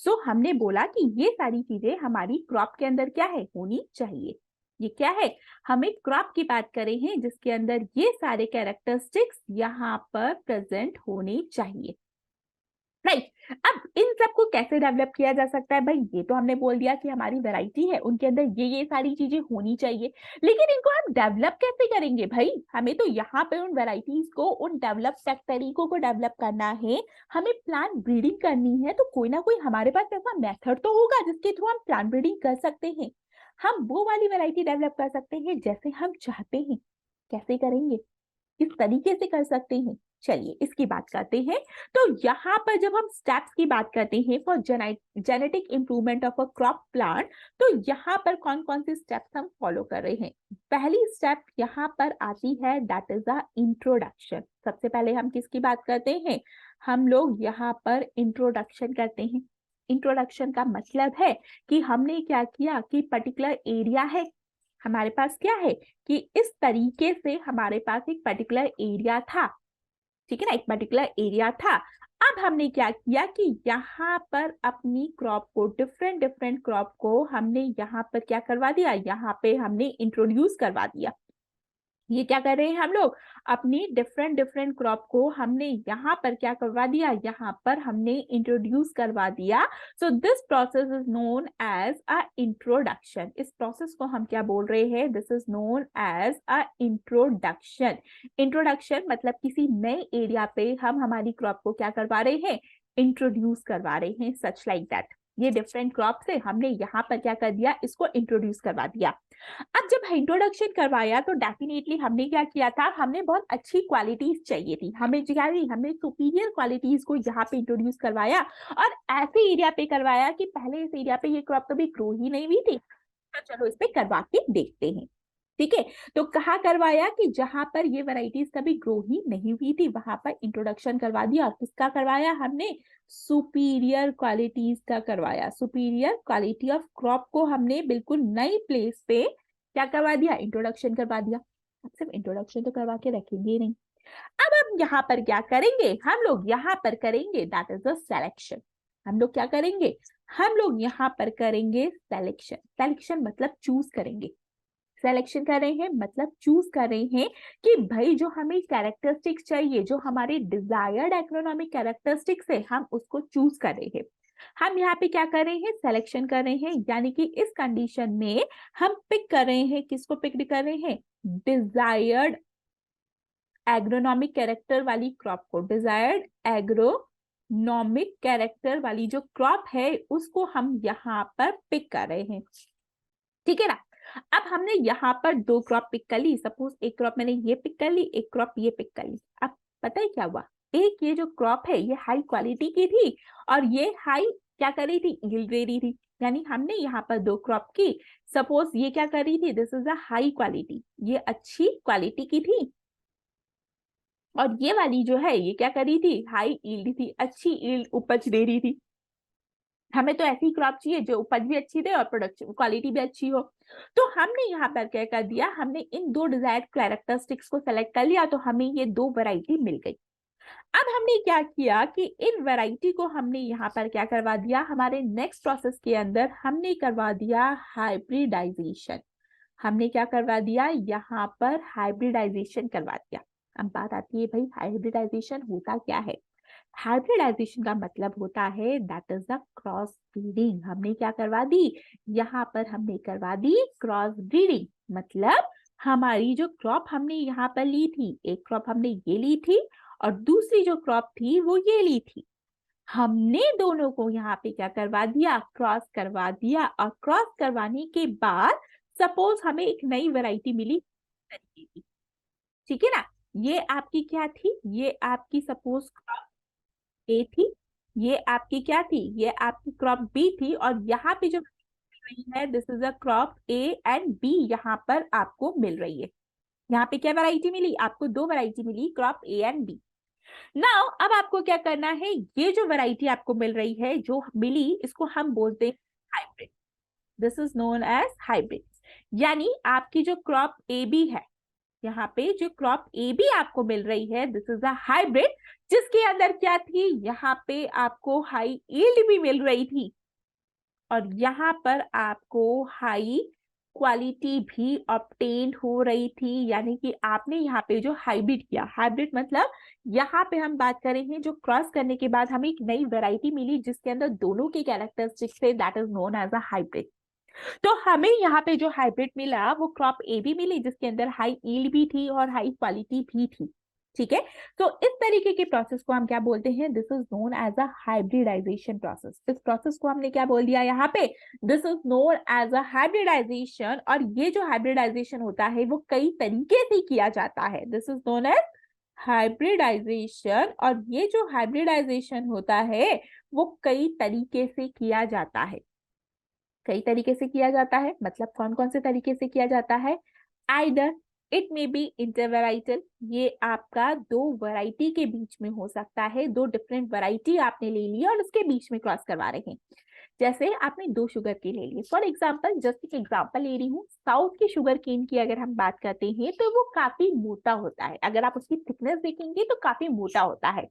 सो हमने बोला कि ये सारी चीजें हमारी क्रॉप के अंदर क्या है, होनी चाहिए। ये क्या है, हम एक क्रॉप की बात कर रहे हैं जिसके अंदर ये सारे कैरेक्टरिस्टिक्स यहाँ पर प्रेजेंट होने चाहिए। राइट, अब इन सबको कैसे डेवलप किया जा सकता है, भाई ये तो हमने बोल दिया कि हमारी वैरायटी है, उनके अंदर ये सारी चीजें होनी चाहिए, लेकिन इनको हम डेवलप कैसे करेंगे भाई, हमें तो यहाँ पे उन वैरायटीज को, उन डेवलप तरीकों को डेवलप करना है, हमें प्लांट ब्रीडिंग करनी है। तो कोई ना कोई हमारे पास ऐसा मेथड तो होगा जिसके थ्रू हम प्लांट ब्रीडिंग कर सकते हैं। हम वो वाली वैरायटी डेवलप कर सकते हैं जैसे हम चाहते हैं। कैसे करेंगे, किस तरीके से कर सकते हैं, चलिए इसकी बात करते हैं। तो यहाँ पर जब हम स्टेप्स की बात करते हैं for genetic improvement of a crop plant, तो यहाँ पर कौन कौन से स्टेप्स हम फॉलो कर रहे हैं। पहली स्टेप यहाँ पर आती है, दैट इज द इंट्रोडक्शन। सबसे पहले हम किसकी बात करते हैं, हम लोग यहाँ पर इंट्रोडक्शन करते हैं। इंट्रोडक्शन का मतलब है कि हमने क्या किया कि पर्टिकुलर एरिया है हमारे पास, क्या है कि इस तरीके से हमारे पास एक पर्टिकुलर एरिया था, ठीक है ना, एक पर्टिकुलर एरिया था। अब हमने क्या किया कि यहाँ पर अपनी क्रॉप को, डिफरेंट डिफरेंट क्रॉप को हमने यहाँ पर क्या करवा दिया, यहाँ पे हमने इंट्रोड्यूस करवा दिया। ये क्या कर रहे हैं हम लोग, अपनी डिफरेंट डिफरेंट क्रॉप को हमने यहाँ पर क्या करवा दिया, यहाँ पर हमने इंट्रोड्यूस करवा दिया। So this process is known as a introduction. इस प्रोसेस को हम क्या बोल रहे हैं, this is known as a introduction. Introduction मतलब किसी नए एरिया पे हम हमारी क्रॉप को क्या करवा रहे हैं, इंट्रोड्यूस करवा रहे हैं, सच लाइक दैट। ये डिफरेंट क्रॉप से हमने यहाँ पर क्या कर दिया, इसको इंट्रोड्यूस करवा दिया। अब जब इंट्रोडक्शन करवाया तो डेफिनेटली हमने क्या किया था, हमने बहुत अच्छी क्वालिटीज चाहिए थी, हमें हमने सुपीरियर क्वालिटीज को यहाँ पे इंट्रोड्यूस करवाया और ऐसे एरिया पे करवाया कि पहले इस एरिया पे ये क्रॉप कभी ग्रो ही नहीं हुई थी, तो चलो इस पे करवा के देखते हैं। ठीक है, तो कहाँ करवाया कि जहां पर ये वैरायटीज कभी ग्रो ही नहीं हुई थी वहां पर इंट्रोडक्शन करवा दिया। और किसका करवाया हमने, सुपीरियर क्वालिटीज का करवाया। सुपीरियर क्वालिटी ऑफ क्रॉप को हमने बिल्कुल नई प्लेस पे क्या करवा दिया, इंट्रोडक्शन करवा दिया। अब सिर्फ इंट्रोडक्शन तो करवा के रखेंगे ही नहीं, अब हम यहाँ पर क्या करेंगे, हम लोग यहाँ पर करेंगे दैट इज अ सिलेक्शन। हम लोग क्या करेंगे, हम लोग यहाँ पर करेंगे सिलेक्शन। सिलेक्शन मतलब चूज करेंगे, सिलेक्शन कर रहे हैं मतलब चूज कर रहे हैं कि भाई जो हमें कैरेक्टरिस्टिक्स चाहिए, जो हमारे डिजायर्ड एग्रोनॉमिक कैरेक्टरिस्टिक्स है, हम उसको चूज कर रहे हैं। हम यहाँ पे क्या कर रहे हैं, सिलेक्शन कर रहे हैं, यानी कि इस कंडीशन में हम पिक कर रहे हैं, किसको पिक कर रहे हैं, डिजायर्ड एग्रोनॉमिक कैरेक्टर वाली क्रॉप को। डिजायर्ड एग्रोनॉमिक कैरेक्टर वाली जो क्रॉप है उसको हम यहाँ पर पिक कर रहे हैं। ठीक है ना, अब हमने यहाँ पर दो क्रॉप पिक कर ली, सपोज एक क्रॉप मैंने ये पिक कर ली, एक क्रॉप ये पिक कर ली। अब पता है क्या हुआ, एक ये जो क्रॉप है ये हाई क्वालिटी की थी और ये हाई क्या कर रही थी, यील्ड दे रही थी। यानी हमने यहाँ पर दो क्रॉप की, सपोज ये क्या कर रही थी, this is a high quality, ये अच्छी क्वालिटी की थी, और ये वाली जो है ये क्या कर रही थी, हाई यील्ड थी, अच्छी यील्ड उपज दे रही थी। हमें तो ऐसी क्रॉप चाहिए जो उपज भी अच्छी दे और प्रोडक्शन क्वालिटी भी अच्छी हो। तो हमने यहाँ पर क्या कर दिया, हमने इन दो डिजायर्ड कैरेक्टरिस्टिक्स को सेलेक्ट कर लिया, तो हमें ये दो वैरायटी मिल गई। अब हमने क्या किया कि इन वैरायटी को हमने यहाँ पर क्या करवा दिया, हमारे नेक्स्ट प्रोसेस के अंदर हमने करवा दिया हाइब्रिडाइजेशन। हमने क्या करवा दिया, यहाँ पर हाइब्रिडाइजेशन करवा दिया। अब बात आती है भाई हाइब्रिडाइजेशन होता क्या है। हाइब्रिडाइजेशन का मतलब होता है that is the cross breeding. हमने क्या करवा दी, यहाँ पर हमने करवा दी क्रॉस ब्रीडिंग। मतलब हमारी जो क्रॉप हमने यहाँ पर ली थी, एक क्रॉप हमने ये ली थी और दूसरी जो क्रॉप थी वो ये ली थी, हमने दोनों को यहाँ पे क्या करवा दिया, क्रॉस करवा दिया। और क्रॉस करवाने के बाद सपोज हमें एक नई वैरायटी मिली, ठीक है ना, ये आपकी क्या थी, ये आपकी सपोज ए थी, ये आपकी क्या थी, ये आपकी क्रॉप बी थी, और यहाँ पे जो मिल रही है this is a crop A and B, यहाँ पर आपको मिल रही है। यहाँ पे क्या वैरायटी मिली, आपको दो वैरायटी मिली, crop A and B. Now अब आपको क्या करना है, ये जो वैरायटी आपको मिल रही है, जो मिली, इसको हम बोलते हैं hybrid. This is known as hybrid. यानी आपकी जो क्रॉप ए बी है, यहाँ पे जो क्रॉप ए बी आपको मिल रही है, दिस इज अ हाइब्रिड, जिसके अंदर क्या थी, यहाँ पे आपको हाई यील्ड भी मिल रही थी और यहाँ पर आपको हाई क्वालिटी भी ऑब्टेन्ड हो रही थी। यानी कि आपने यहाँ पे जो हाइब्रिड किया, हाइब्रिड मतलब यहाँ पे हम बात कर रहे हैं जो क्रॉस करने के बाद हमें एक नई वैरायटी मिली जिसके अंदर दोनों के कैरेक्टरिस्टिक्स थे, that is known as a hybrid. तो हमें यहाँ पे जो हाइब्रिड मिला वो क्रॉप ए भी मिली जिसके अंदर हाई यील्ड भी थी और हाई क्वालिटी भी थी। ठीक है, तो इस तरीके के प्रोसेस को हम क्या बोलते हैं, this is known as a hybridization process. इस प्रोसेस को हमने क्या बोल दिया यहाँ पे, this is known as a hybridization. और ये जो हाइब्रिडाइजेशन होता है वो कई तरीके से किया जाता है, this is known as hybridization. और ये जो हाइब्रिडाइजेशन होता है वो कई तरीके से किया जाता है। कई तरीके से किया जाता है मतलब कौन कौन से तरीके से किया जाता है, either it may be intervarietal, ये आपका दो वैरायटी के बीच में हो सकता है, दो डिफरेंट वैरायटी आपने ले ली और उसके बीच में क्रॉस करवा रहे हैं। जैसे आपने दो शुगर केन ले लिए, फॉर एग्जाम्पल, जस्ट एक एग्जाम्पल ले रही हूँ, साउथ की शुगर केन की अगर हम बात करते हैं तो वो काफी मोटा होता है, अगर आप उसकी थिकनेस देखेंगे तो काफी मोटा होता है।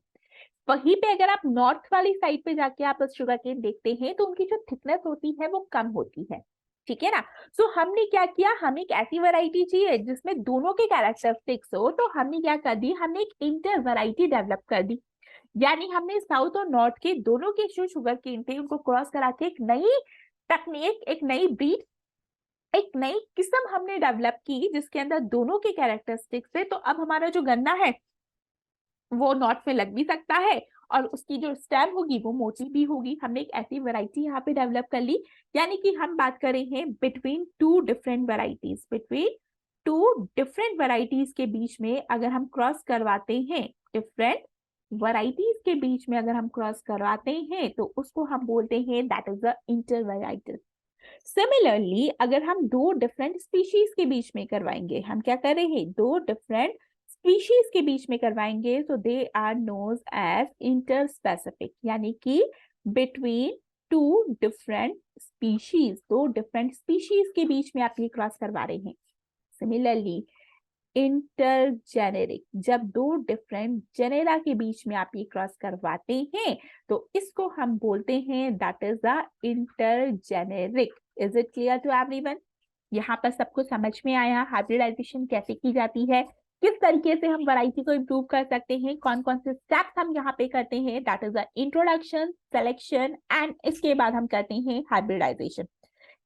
वहीं पे अगर आप नॉर्थ वाली साइड पे जाके आप शुगर केन देखते हैं तो उनकी जो थिकनेस होती है वो कम होती है। ठीक है ना। सो हमने क्या किया, हमें एक ऐसी वैरायटी चाहिए जिसमें दोनों के कैरेक्टरिस्टिक्स हो, तो हमने क्या कर दी, हमने एक इंटर वैरायटी डेवलप कर दी। यानी हमने साउथ और नॉर्थ के दोनों के जो शुगर केन थे उनको क्रॉस करा के एक नई टेक्निक, एक नई ब्रीड, एक नई किस्म हमने डेवलप की जिसके अंदर दोनों के कैरेक्टरिस्टिक्स थे। तो अब हमारा जो गन्ना है वो नॉर्थ में लग भी सकता है और उसकी जो स्टेम होगी वो मोटी भी होगी। हमने एक ऐसी वैरायटी यहाँ पे डेवलप कर ली। यानी कि हम बात कर रहे हैं between two different varieties, between two different varieties के बीच में अगर हम क्रॉस करवाते हैं, डिफरेंट वैरायटीज के बीच में अगर हम क्रॉस करवाते हैं तो उसको हम बोलते हैं that is the inter varietal. Similarly अगर हम दो डिफरेंट स्पीशीज के बीच में करवाएंगे, हम क्या कर रहे हैं, दो डिफरेंट स्पीशीज के बीच में करवाएंगे, तो they are known as interspecific. यानी कि बिटवीन टू डिफरेंट स्पीशीज, दो डिफरेंट स्पीशीज के बीच में आप ये क्रॉस करवा रहे हैं। सिमिलरली इंटरजेनेरिक, जब दो डिफरेंट जेनेरा के बीच में आप ये क्रॉस करवाते हैं तो इसको हम बोलते हैं that is the intergeneric. Is it clear to everyone? यहाँ पर सबको समझ में आया हाइब्रिडाइजेशन कैसे की जाती है, किस तरीके से हम वैरायटी को इम्प्रूव कर सकते हैं, कौन कौन से स्टेप्स हम यहाँ पे करते हैं, that is the introduction, selection and इसके बाद हम करते हैं हाइब्रिडाइजेशन।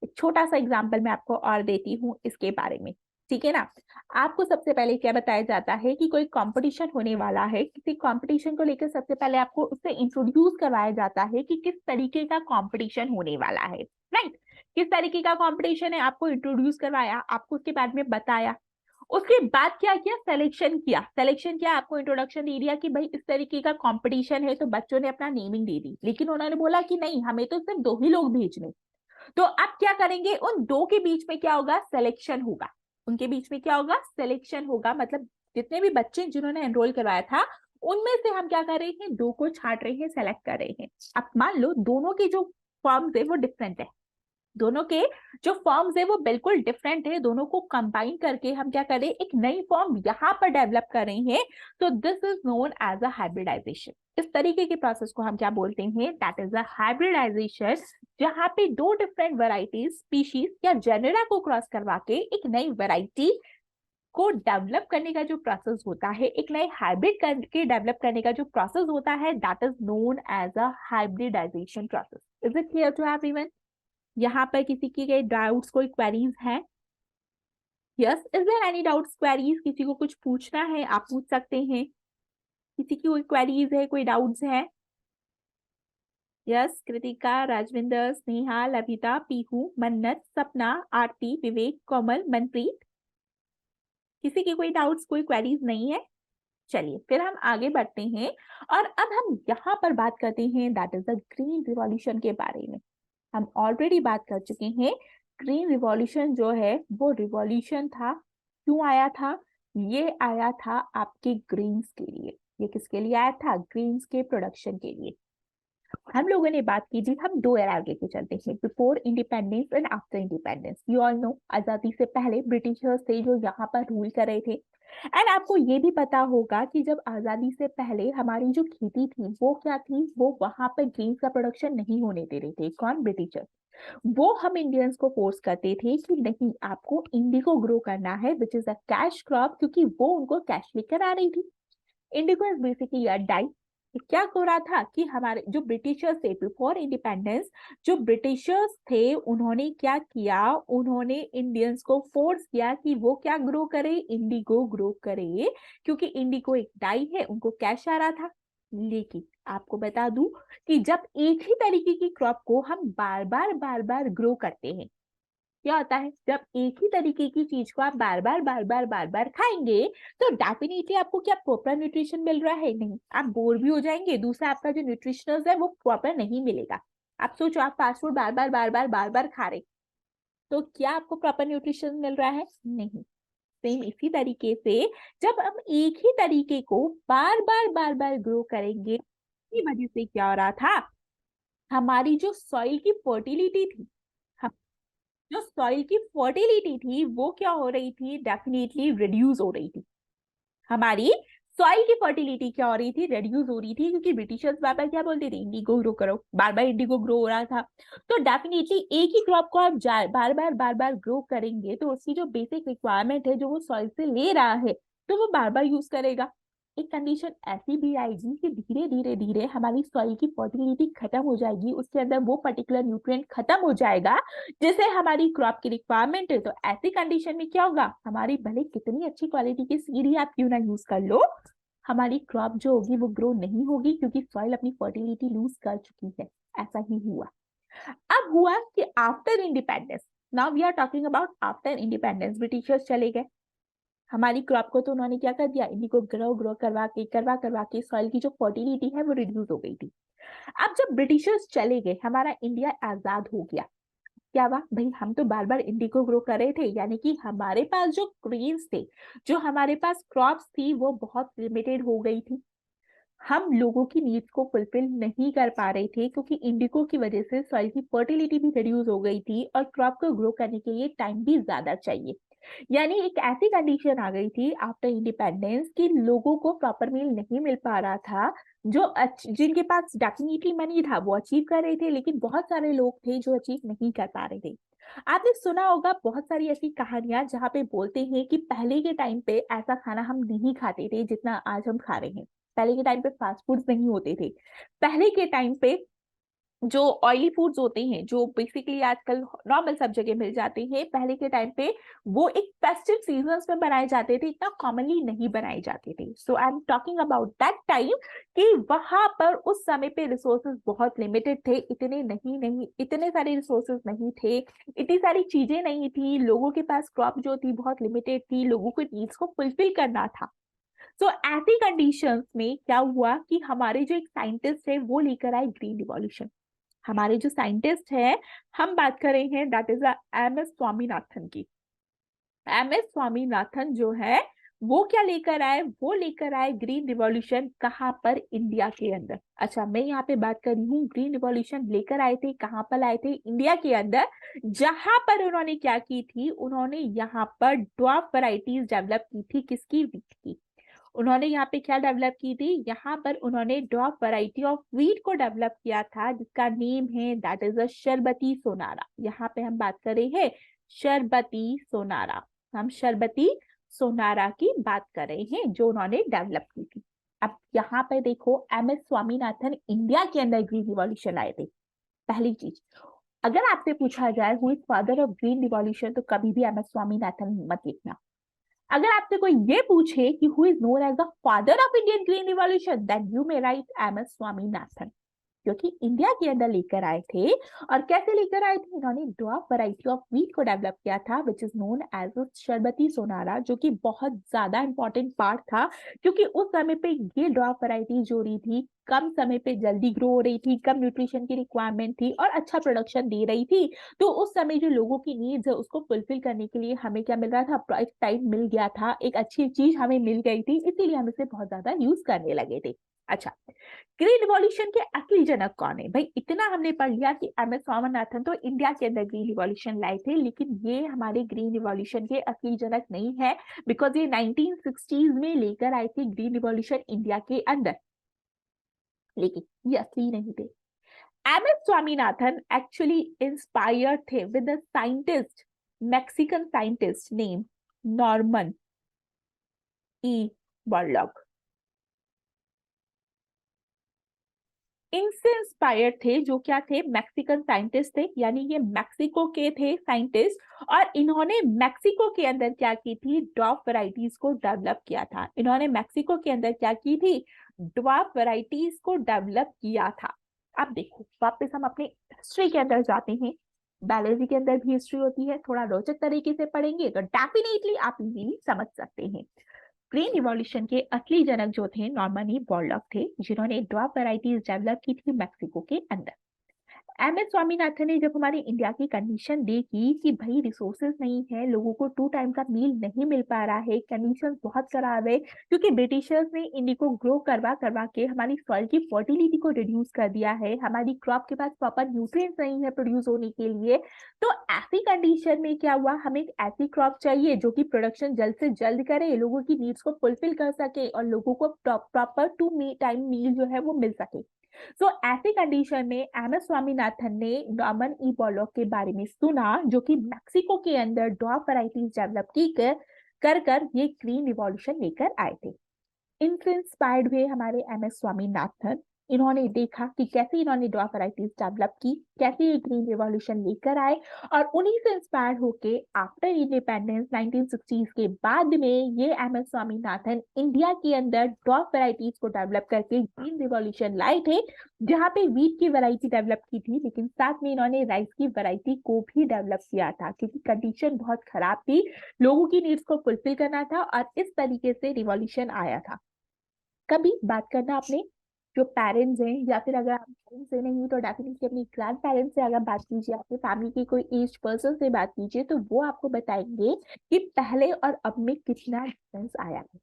एक छोटा सा एग्जांपल मैं आपको और देती हूँ इसके बारे में, ठीक है ना। आपको सबसे पहले क्या बताया जाता है कि कोई कंपटीशन होने वाला है, किसी कंपटीशन को लेकर सबसे पहले आपको उससे इंट्रोड्यूस करवाया जाता है कि किस तरीके का कंपटीशन होने वाला है, राइट। किस तरीके का कंपटीशन है आपको इंट्रोड्यूस करवाया, आपको उसके बारे में बताया, उसके बाद क्या किया, सिलेक्शन किया। सिलेक्शन किया, आपको इंट्रोडक्शन दे दिया कि भाई इस तरीके का कंपटीशन है, तो बच्चों ने अपना नेमिंग दे दी, लेकिन उन्होंने बोला कि नहीं हमें तो सिर्फ 2 ही लोग भेजने। तो अब क्या करेंगे, उन 2 के बीच में क्या होगा, सिलेक्शन होगा। उनके बीच में क्या होगा, सिलेक्शन होगा। मतलब जितने भी बच्चे जिन्होंने एनरोल करवाया था उनमें से हम क्या कर रहे हैं, 2 को छांट रहे हैं, सेलेक्ट कर रहे हैं। अब मान लो दोनों के जो फॉर्म्स है वो डिफरेंट है, दोनों के जो फॉर्म्स है वो बिल्कुल डिफरेंट है, दोनों को कंबाइन करके हम क्या करें, एक नई फॉर्म यहाँ पर डेवलप कर रहे हैं। तो this is known as a hybridization. इस तरीके के प्रोसेस को हम क्या बोलते हैं, दैट इज अ हाइब्रिडाइजेशन, जहां पे 2 डिफरेंट वैरायटीज, स्पीशीज या जेनेरा को क्रॉस करवा के एक नई वैरायटी को डेवलप करने का जो प्रोसेस होता है, एक नए हाइब्रिड करके डेवलप करने का जो प्रोसेस होता है, that is known as a hybridization process. Is it clear to everyone? यहाँ पर किसी की कोई डाउट्स, कोई क्वेरीज हैं? Yes, is there any doubts, queries? किसी को कुछ पूछना है आप पूछ सकते हैं। किसी की कोई क्वेरीज है, कोई डाउट्स है? यस, कृतिका, राजविंदर, स्नेहा, लभिता, पीहू, मन्नत, सपना, आरती, विवेक, कोमल, मनप्रीत, किसी की कोई डाउट्स, कोई क्वेरीज नहीं है? चलिए फिर हम आगे बढ़ते हैं और अब हम यहाँ पर बात करते हैं that is the green revolution के बारे में। हम ऑलरेडी बात कर चुके हैं, ग्रीन रिवॉल्यूशन जो है वो रिवॉल्यूशन था, क्यों आया था, ये आया था आपके ग्रीन्स के लिए। ये किसके लिए आया था, ग्रीन्स के प्रोडक्शन के लिए। हम लोगों ने बात की थी, हम 2 एरा लेके चलते हैं, before independence and after independence. You all know, आजादी से पहले ब्रिटिशर्स थे जो यहाँ पर रूल कर रहे थे। एंड आपको ये भी पता होगा कि जब आजादी से पहले हमारी जो खेती थी वो क्या थी, वो वहां पर ग्रीन्स का प्रोडक्शन नहीं होने दे रहे थे। कौन, ब्रिटिशर्स। वो हम इंडियंस को फोर्स करते थे कि नहीं आपको इंडिगो ग्रो करना है, which is a cash crop, क्योंकि वो उनको कैश लेकर आ रही थी। Indigo is basically a dye. क्या हो रहा था कि हमारे जो ब्रिटिशर्स थे बिफोर इंडिपेंडेंस, जो ब्रिटिशर्स थे उन्होंने क्या किया, उन्होंने इंडियंस को फोर्स किया कि वो क्या ग्रो करे, इंडिगो ग्रो करे, क्योंकि इंडिगो एक डाई है, उनको कैश आ रहा था। लेकिन आपको बता दूं कि जब एक ही तरीके की क्रॉप को हम बार बार ग्रो करते हैं, क्या होता है, जब एक ही तरीके की चीज को आप बार बार खाएंगे तो डेफिनेटली आपको क्या प्रॉपर न्यूट्रिशन मिल रहा है, नहीं, आप बोर भी हो जाएंगे, दूसरा आपका जो न्यूट्रिशनल्स है वो प्रॉपर नहीं मिलेगा। आप सोचो, आप फास्ट फूड बार बार खा रहे, तो क्या आपको प्रॉपर न्यूट्रिशन मिल रहा है, नहीं। सेम इसी तरीके से जब हम एक ही तरीके को बार बार ग्रो करेंगे, इसी वजह से क्या हो रहा था, हमारी जो सॉइल की फर्टिलिटी थी, जो सॉइल की फर्टिलिटी थी वो क्या हो रही थी, डेफिनेटली रिड्यूस हो रही थी। हमारी सॉइल की फर्टिलिटी क्या हो रही थी, रेड्यूस हो रही थी, क्योंकि ब्रिटिशर्स बार बार क्या बोलते थे, इंडिगो ग्रो करो, बार बार इंडिगो ग्रो हो रहा था। तो डेफिनेटली एक ही क्रॉप को आप बार बार ग्रो करेंगे तो उसकी जो बेसिक रिक्वायरमेंट है जो वो सॉइल से ले रहा है तो वो बार बार यूज करेगा। एक कंडीशन ऐसी भी आएगी कि धीरे धीरे धीरे हमारी सॉइल की फर्टिलिटी खत्म हो जाएगी, उसके अंदर वो पर्टिकुलर न्यूट्रिएंट खत्म हो जाएगा जैसे हमारी क्रॉप की रिक्वायरमेंट है। तो ऐसी कंडीशन में क्या होगा, हमारी भले कितनी अच्छी क्वालिटी की सीड ही आप क्यों ना यूज कर लो, हमारी क्रॉप जो होगी वो ग्रो नहीं होगी क्योंकि सॉइल अपनी फर्टिलिटी लूज कर चुकी है। ऐसा ही हुआ। अब हुआ कि after independence, now we are talking about after independence, Britishers चले गए, हमारी क्रॉप को तो उन्होंने क्या कर दिया, इनको ग्रो ग्रो करवा के सॉइल की जो फर्टिलिटी है वो रिड्यूस हो गई थी। अब जब ब्रिटिशर्स चले गए, हमारा इंडिया आजाद हो गया, क्या हुआ भाई, हम तो बार बार इंडिगो ग्रो कर रहे थे, यानी कि हमारे पास जो ग्रेन्स थे, जो हमारे पास क्रॉप्स थी वो बहुत लिमिटेड हो गई थी, हम लोगों की नीड्स को फुलफिल नहीं कर पा रहे थे क्योंकि इंडिगो की वजह से सॉइल की फर्टिलिटी भी रिड्यूस हो गई थी और क्रॉप को ग्रो करने के लिए टाइम भी ज्यादा चाहिए। यानी एक ऐसी कंडीशन आ गई थी आफ्टर इंडिपेंडेंस कि लोगों को प्रॉपर मील नहीं मिल पा रहा था, जो जिनके पास डेफिनेटली मनी था वो अचीव कर रहे थे, लेकिन बहुत सारे लोग थे जो अचीव नहीं कर पा रहे थे। आपने सुना होगा बहुत सारी ऐसी कहानियां जहाँ पे बोलते हैं कि पहले के टाइम पे ऐसा खाना हम नहीं खाते थे जितना आज हम खा रहे हैं। पहले के टाइम पे फास्ट फूड्स नहीं होते थे। पहले के टाइम पे जो ऑयली फूड्स होते हैं जो बेसिकली आजकल नॉर्मल सब जगह मिल जाते हैं, पहले के टाइम पे वो एक फेस्टिव सीजन्स में बनाए जाते थे, इतना कॉमनली नहीं बनाए जाते थे। So I am talking about that time कि वहां पर उस समय पे रिसोर्सेज बहुत लिमिटेड थे, इतने सारे रिसोर्सेज नहीं थे, इतनी सारी चीजें नहीं थी, लोगों के पास क्रॉप जो थी बहुत लिमिटेड थी, लोगों के नीड्स को फुलफिल करना था। सो ऐसी कंडीशंस में क्या हुआ कि हमारे जो एक साइंटिस्ट है वो लेकर आए ग्रीन रिवॉल्यूशन। हमारे जो साइंटिस्ट हैं, हम बात कर रहे हैं that is M S Swaminathan की। एम एस स्वामीनाथन जो है वो क्या लेकर आए, वो लेकर आए ग्रीन रिवॉल्यूशन। कहाँ पर, इंडिया के अंदर। अच्छा, मैं यहाँ पे बात कर रही हूँ ग्रीन रिवॉल्यूशन लेकर आए थे कहाँ पर, आए थे इंडिया के अंदर। जहां पर उन्होंने क्या की थी, उन्होंने यहाँ पर ड्वार्फ वैरायटीज डेवलप की थी, किसकी, वीट की। उन्होंने यहाँ पे क्या डेवलप की थी, यहाँ पर उन्होंने ड्वार्फ वैरायटी ऑफ वीट को डेवलप किया था जिसका नेम है दैट इज अ शरबती सोनारा। यहाँ पे हम बात कर रहे हैं शरबती सोनारा, हम शरबती सोनारा की बात कर रहे हैं जो उन्होंने डेवलप की थी। अब यहाँ पे देखो, एम एस स्वामीनाथन इंडिया के अंदर ग्रीन रिवॉल्यूशन लाए थे। पहली चीज, अगर आपसे पूछा जाए who is father of green revolution तो कभी भी एम एस स्वामीनाथन मत लिखना। अगर आपसे कोई ये पूछे कि who is known as the father of Indian green revolution, then you may write M S Swaminathan, क्योंकि इंडिया के अंदर लेकर आए थे। और कैसे लेकर आए थे, इन्होंने ड्वार्फ वैरायटी ऑफ वीट को डेवलप किया था विच इज नोन एज शरबती सोनारा, जो कि बहुत ज्यादा इंपॉर्टेंट पार्ट था क्योंकि उस समय पे ये ड्वार्फ वैरायटी जो रही थी कम समय पे जल्दी ग्रो हो रही थी, कम न्यूट्रिशन की रिक्वायरमेंट थी और अच्छा प्रोडक्शन दे रही थी। तो उस समय जो लोगों की नीड्स है उसको फुलफिल करने के लिए हमें क्या मिल रहा था, एक टाइम मिल गया था, एक अच्छी चीज हमें मिल गई थी, इसीलिए हम इसे बहुत ज्यादा यूज करने लगे थे। अच्छा, ग्रीन रिवॉल्यूशन के असली जनक कौन है भाई, इतना हमने पढ़ लिया कि एम एस स्वामीनाथन तो इंडिया के अंदर ग्रीन रिवॉल्यूशन लाए थे, लेकिन ये हमारे ग्रीन रिवॉल्यूशन के असली जनक नहीं है बिकॉज ये 1960s में लेकर आए थे ग्रीन रिवॉल्यूशन इंडिया के अंदर, लेकिन ये असली नहीं थे। M S Swaminathan actually inspired थे with the scientist, Mexican scientist name Norman E Borlaug. इनसे इंस्पायर्ड थे, जो क्या थे, मैक्सिकन साइंटिस्ट थे, यानी ये मैक्सिको के थे साइंटिस्ट। और इन्होंने मैक्सिको के अंदर क्या की थी, ड्वार्फ वैरायटीज को डेवलप किया था। इन्होंने मैक्सिको के अंदर क्या की थी, ड्वार्फ वैरायटीज को डेवलप किया था। अब देखो वापस हम अपने हिस्ट्री के अंदर जाते हैं। बायोलॉजी के अंदर भी हिस्ट्री होती है, थोड़ा रोचक तरीके से पढ़ेंगे तो डेफिनेटली आप इजीली समझ सकते हैं। ग्रीन रिवॉल्यूशन के असली जनक जो थे नॉर्मन ई बॉरलॉग थे, जिन्होंने ड्वार्फ वैरायटीज डेवलप की थी मैक्सिको के अंदर। एम एस स्वामीनाथन ने जब हमारी इंडिया की कंडीशन देखी कि भाई रिसोर्सेज नहीं है, लोगों को 2 टाइम का मील नहीं मिल पा रहा है, कंडीशन बहुत खराब है, क्योंकि ब्रिटिशर्स ने इंडिया को ग्रो करवा करवा के हमारी सॉइल की फर्टिलिटी को रिड्यूस कर दिया है, हमारी क्रॉप के पास प्रॉपर न्यूट्रिएंट्स नहीं है प्रोड्यूस होने के लिए। तो ऐसी कंडीशन में क्या हुआ, हमें एक ऐसी क्रॉप चाहिए जो कि प्रोडक्शन जल्द से जल्द करे, लोगों की नीड्स को फुलफिल कर सके और लोगों को प्रॉपर 2 टाइम मील जो है वो मिल सके। सो ऐसी कंडीशन में एम एस स्वामीनाथन ने नॉर्मन ई बॉरलॉग के बारे में सुना, जो कि मैक्सिको के अंदर ड्वार्फ वैरायटीज डेवलप की कर ये ग्रीन रिवॉल्यूशन लेकर आए थे। इनसे इंस्पायर्ड हुए हमारे एम एस स्वामीनाथन। इन्होंने देखा कि कैसे इन्होंने ड्वार्फ वैरायटीज डेवलप की, कैसे ये ग्रीन रिवॉल्यूशन लेकर आए, और उन्हीं से इंस्पायर्ड होके आफ्टर इंडिपेंडेंस 1960s के बाद में ये एम एस स्वामीनाथन इंडिया के अंदर ड्वार्फ वैरायटीज को डेवलप करके ग्रीन रिवॉल्यूशन लाए थे, जहां पे वीट की वैरायटी डेवलप की थी, लेकिन साथ में इन्होंने राइस की वैरायटी को भी डेवलप किया था, क्योंकि कंडीशन बहुत खराब थी, लोगों की नीड्स को फुलफिल करना था, और इस तरीके से रिवॉल्यूशन आया था। कभी बात करना अपने जो पेरेंट्स हैं, या फिर अगर आप पेरेंट्स से नहीं तो डेफिनेटली अपनी ग्रैंड पेरेंट्स से अगर बात कीजिए, आपके फैमिली के कोई एज पर्सन से बात कीजिए, तो वो आपको बताएंगे कि पहले और अब में कितना डिफरेंस आया है।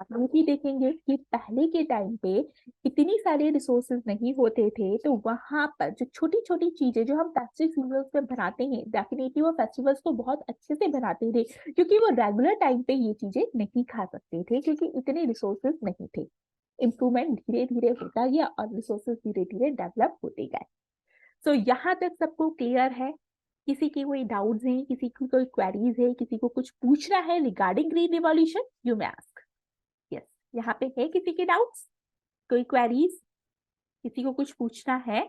आप ये भी देखेंगे कि पहले के टाइम पे इतनी सारे रिसोर्सेज नहीं होते थे, तो वहां पर जो छोटी छोटी चीजें जो हम फेस्टिव सीजन्स में बनाते हैं, डेफिनेटली वो फेस्टिवल्स को बहुत अच्छे से बनाते थे, क्योंकि वो रेगुलर टाइम पे ये चीजें नहीं खा सकते थे, क्योंकि इतने रिसोर्सेज नहीं थे। इम्प्रूवमेंट धीरे धीरे होता गया और रिसोर्सेज धीरे धीरे डेवलप होते गए। सो यहाँ तक सबको क्लियर है? किसी की कोई डाउट्स हैं, किसी की कोई क्वेरीज है, किसी को कुछ पूछना है regarding green revolution, you may ask. Yes, यहाँ पे है किसी के डाउट्स, कोई क्वेरीज, किसी को कुछ पूछना है?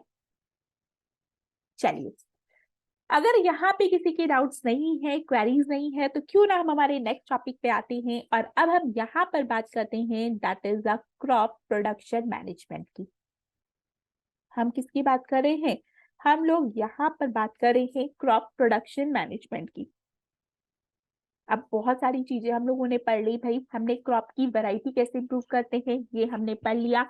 चलिए, अगर यहाँ पे किसी के डाउट्स नहीं है, क्वेरीज नहीं है, तो क्यों ना हम हमारे नेक्स्ट टॉपिक पे आते हैं, और अब हम यहाँ पर बात करते हैं, that is the crop production management की। हम किसकी बात कर रहे हैं? हम लोग यहाँ पर बात कर रहे हैं क्रॉप प्रोडक्शन मैनेजमेंट की। अब बहुत सारी चीजें हम लोगों ने पढ़ ली भाई, हमने क्रॉप की वैरायटी कैसे इंप्रूव करते हैं ये हमने पढ़ लिया,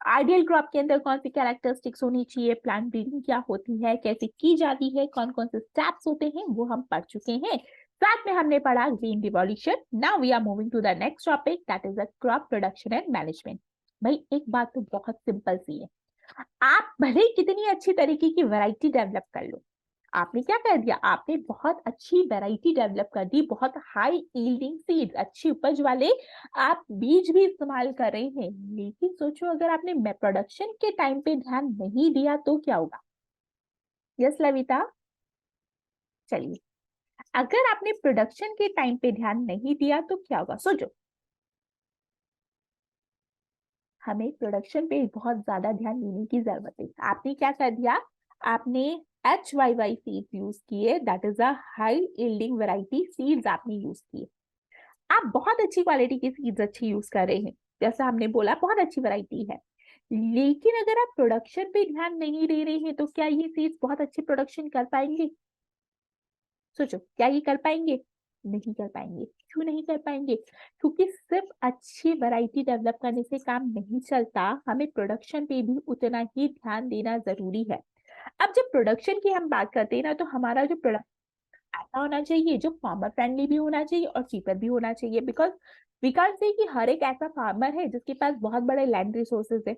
आइडियल क्रॉप के अंदर कौन सी कैरेक्टरिस्टिक्स होनी चाहिए, प्लांट ब्रीडिंग क्या होती है, कैसे की जाती है, कौन कौन से स्टेप्स होते हैं, वो हम पढ़ चुके हैं। साथ में हमने पढ़ा green revolution. Now we are moving to the next topic, that is the crop production and management. भाई एक बात तो बहुत सिंपल सी है, आप भले कितनी अच्छी तरीके की वैरायटी डेवलप कर लो, आपने क्या कर दिया, आपने बहुत अच्छी वैरायटी डेवलप कर दी, बहुत हाई यील्डिंग सीड्स, अच्छी उपज वाले आप बीज भी इस्तेमाल कर रहे हैं, लेकिन सोचो अगर आपने प्रोडक्शन के टाइम पे ध्यान नहीं दिया तो क्या होगा? यस लविता, चलिए, अगर आपने प्रोडक्शन के टाइम पे ध्यान नहीं दिया तो क्या होगा, सोचो। हमें प्रोडक्शन पे बहुत ज्यादा ध्यान देने की जरूरत है। आपने क्या कर दिया, आपने HYY सीड्स यूज किए, that is a high yielding variety seeds आपने यूज किए। आप बहुत अच्छी क्वालिटी की सीड्स अच्छी यूज कर रहे हैं, जैसा हमने बोला बहुत अच्छी वैरायटी है, लेकिन अगर आप प्रोडक्शन पे ध्यान नहीं दे रहे हैं तो क्या ये सीड्स बहुत अच्छी प्रोडक्शन कर पाएंगे? सोचो, क्या ये कर पाएंगे? नहीं कर पाएंगे। क्यों नहीं कर पाएंगे? क्योंकि सिर्फ अच्छी वैरायटी डेवलप करने से काम नहीं चलता, हमें प्रोडक्शन पे भी उतना ही ध्यान देना जरूरी है। अब जब प्रोडक्शन की हम बात करते हैं ना, तो हमारा जो प्रोडक्ट ऐसा होना चाहिए जो फार्मर फ्रेंडली भी होना चाहिए और चीपर भी होना चाहिए, बिकॉज वी कांट से कि हर एक ऐसा फार्मर है जिसके पास बहुत बड़े लैंड रिसोर्सेज है,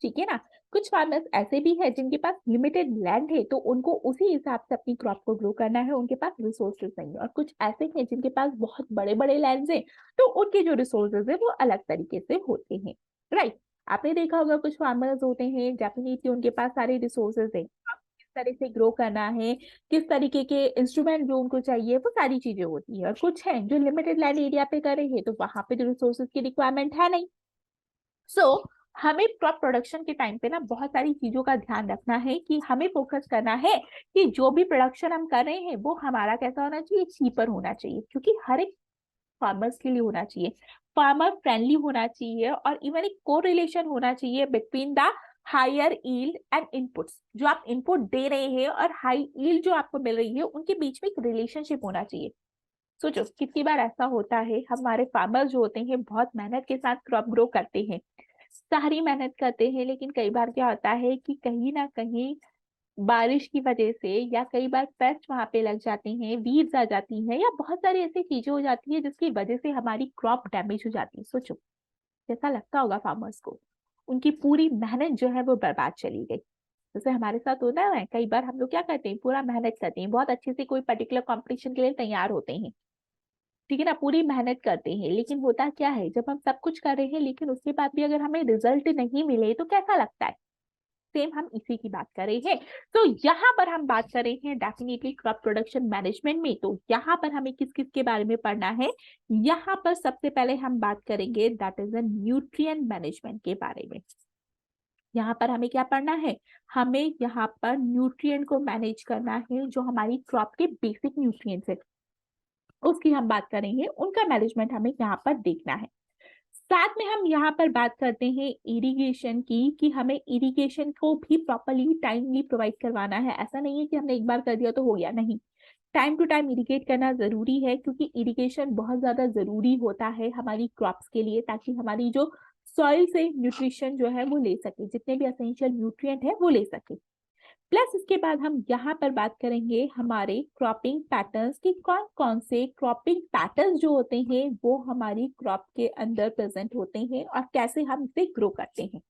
ठीक है ना। कुछ फार्मर्स ऐसे भी है जिनके पास लिमिटेड लैंड है, तो उनको उसी हिसाब से अपनी क्रॉप को ग्रो करना है, उनके पास रिसोर्सेज नहीं है, और कुछ ऐसे हैं जिनके पास बहुत बड़े बड़े लैंड है, तो उनके जो रिसोर्सेज है वो अलग तरीके से होते हैं, राइट। आपने देखा होगा कुछ फार्मर्स होते हैं डेफिनेटली उनके पास सारे रिसोर्सेज है, किस तरह से ग्रो करना है, किस तरीके के इंस्ट्रूमेंट जो उनको चाहिए, वो सारी चीजें होती है, और कुछ है जो लिमिटेड लैंड एरिया पे कर रहे हैं, तो वहां पे जो रिसोर्सेज की रिक्वायरमेंट है नहीं। सो हमें क्रॉप प्रोडक्शन के टाइम पे ना बहुत सारी चीजों का ध्यान रखना है, कि हमें फोकस करना है कि जो भी प्रोडक्शन हम कर रहे हैं वो हमारा कैसा होना चाहिए, चीपर होना चाहिए, क्योंकि हर एक फार्मर्स के लिए होना चाहिए, फार्मर फ्रेंडली होना चाहिए, और इवन एक को रिलेशन होना चाहिए between the higher yield and inputs, जो आप इनपुट दे रहे हैं और हाई यील्ड जो आपको मिल रही है, उनके बीच में एक रिलेशनशिप होना चाहिए। सोचो कितनी बार ऐसा होता है, हमारे फार्मर जो होते हैं बहुत मेहनत के साथ क्रॉप ग्रो करते हैं, सारी मेहनत करते हैं, लेकिन कई बार क्या होता है कि कहीं ना कहीं बारिश की वजह से या कई बार पेस्ट वहां पे लग जाते हैं, वीड्स आ जाती हैं या बहुत सारी ऐसी चीजें हो जाती है जिसकी वजह से हमारी क्रॉप डैमेज हो जाती है। सोचो कैसा लगता होगा फार्मर्स को, उनकी पूरी मेहनत जो है वो बर्बाद चली गई। जैसे हमारे साथ होता है, कई बार हम लोग क्या करते हैं, पूरा मेहनत करते हैं, बहुत अच्छे से कोई पर्टिकुलर कंपटीशन के लिए तैयार होते हैं, ठीक है ना, पूरी मेहनत करते हैं, लेकिन होता क्या है, जब हम सब कुछ कर रहे हैं लेकिन उसके बाद भी अगर हमें रिजल्ट नहीं मिले तो कैसा लगता है। सेम हम इसी की बात कर रहे हैं। तो यहाँ पर हम बात कर रहे हैं डेफिनेटली क्रॉप प्रोडक्शन मैनेजमेंट में। तो यहाँ पर हमें किस किस के बारे में पढ़ना है, यहाँ पर सबसे पहले हम बात करेंगे that is a nutrient management के बारे में। यहाँ पर हमें क्या पढ़ना है, हमें यहाँ पर न्यूट्रिएंट को मैनेज करना है, जो हमारी क्रॉप के बेसिक न्यूट्रिएंट्स है उसकी हम बात करेंगे, उनका मैनेजमेंट हमें यहाँ पर देखना है। साथ में हम यहाँ पर बात करते हैं इरिगेशन की, कि हमें इरिगेशन को भी प्रॉपरली टाइमली प्रोवाइड करवाना है। ऐसा नहीं है कि हमने एक बार कर दिया तो हो गया, नहीं, टाइम टू टाइम इरिगेट करना जरूरी है, क्योंकि इरिगेशन बहुत ज्यादा जरूरी होता है हमारी क्रॉप्स के लिए, ताकि हमारी जो सॉइल से न्यूट्रिशन जो है वो ले सके, जितने भी एसेंशियल न्यूट्रिएंट है वो ले सके। प्लस इसके बाद हम यहाँ पर बात करेंगे हमारे क्रॉपिंग पैटर्न्स की, कौन कौन से क्रॉपिंग पैटर्न्स जो होते हैं वो हमारी क्रॉप के अंदर प्रेजेंट होते हैं और कैसे हम इसे ग्रो करते हैं।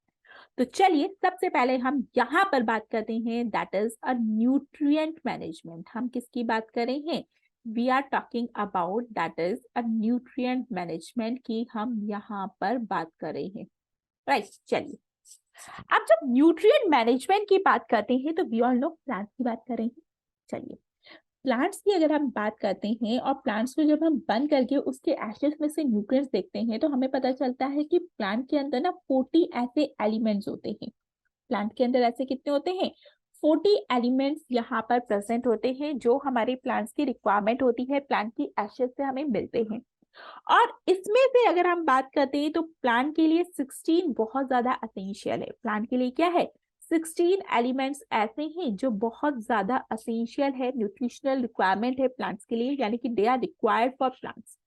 तो चलिए सबसे पहले हम यहाँ पर बात करते हैं that is a nutrient management. हम किसकी बात कर रहे हैं, we are talking about that is a nutrient management की हम यहाँ पर बात कर रहे हैं, राइट। चलिए अब जब न्यूट्रिएंट मैनेजमेंट की बात करते हैं तो वी ऑल नो प्लांट्स की बात करेंगे। चलिए प्लांट्स की अगर हम बात करते हैं और प्लांट्स को जब हम बंद करके उसके एशेस में से न्यूट्रिएंट्स देखते हैं तो हमें पता चलता है कि प्लांट के अंदर ना 40 ऐसे एलिमेंट्स होते हैं। प्लांट के अंदर ऐसे कितने होते हैं, 40 एलिमेंट्स यहाँ पर प्रेजेंट होते हैं, जो हमारे प्लांट्स की रिक्वायरमेंट होती है, प्लांट की एशेस से हमें मिलते हैं। और इसमें से अगर हम बात करते हैं तो प्लांट के लिए 16 बहुत ज्यादा असेंशियल है। प्लांट के लिए क्या है, 16 एलिमेंट्स ऐसे हैं जो बहुत ज्यादा असेंशियल है, न्यूट्रिशनल रिक्वायरमेंट है प्लांट्स के लिए, यानी कि they are required for plants,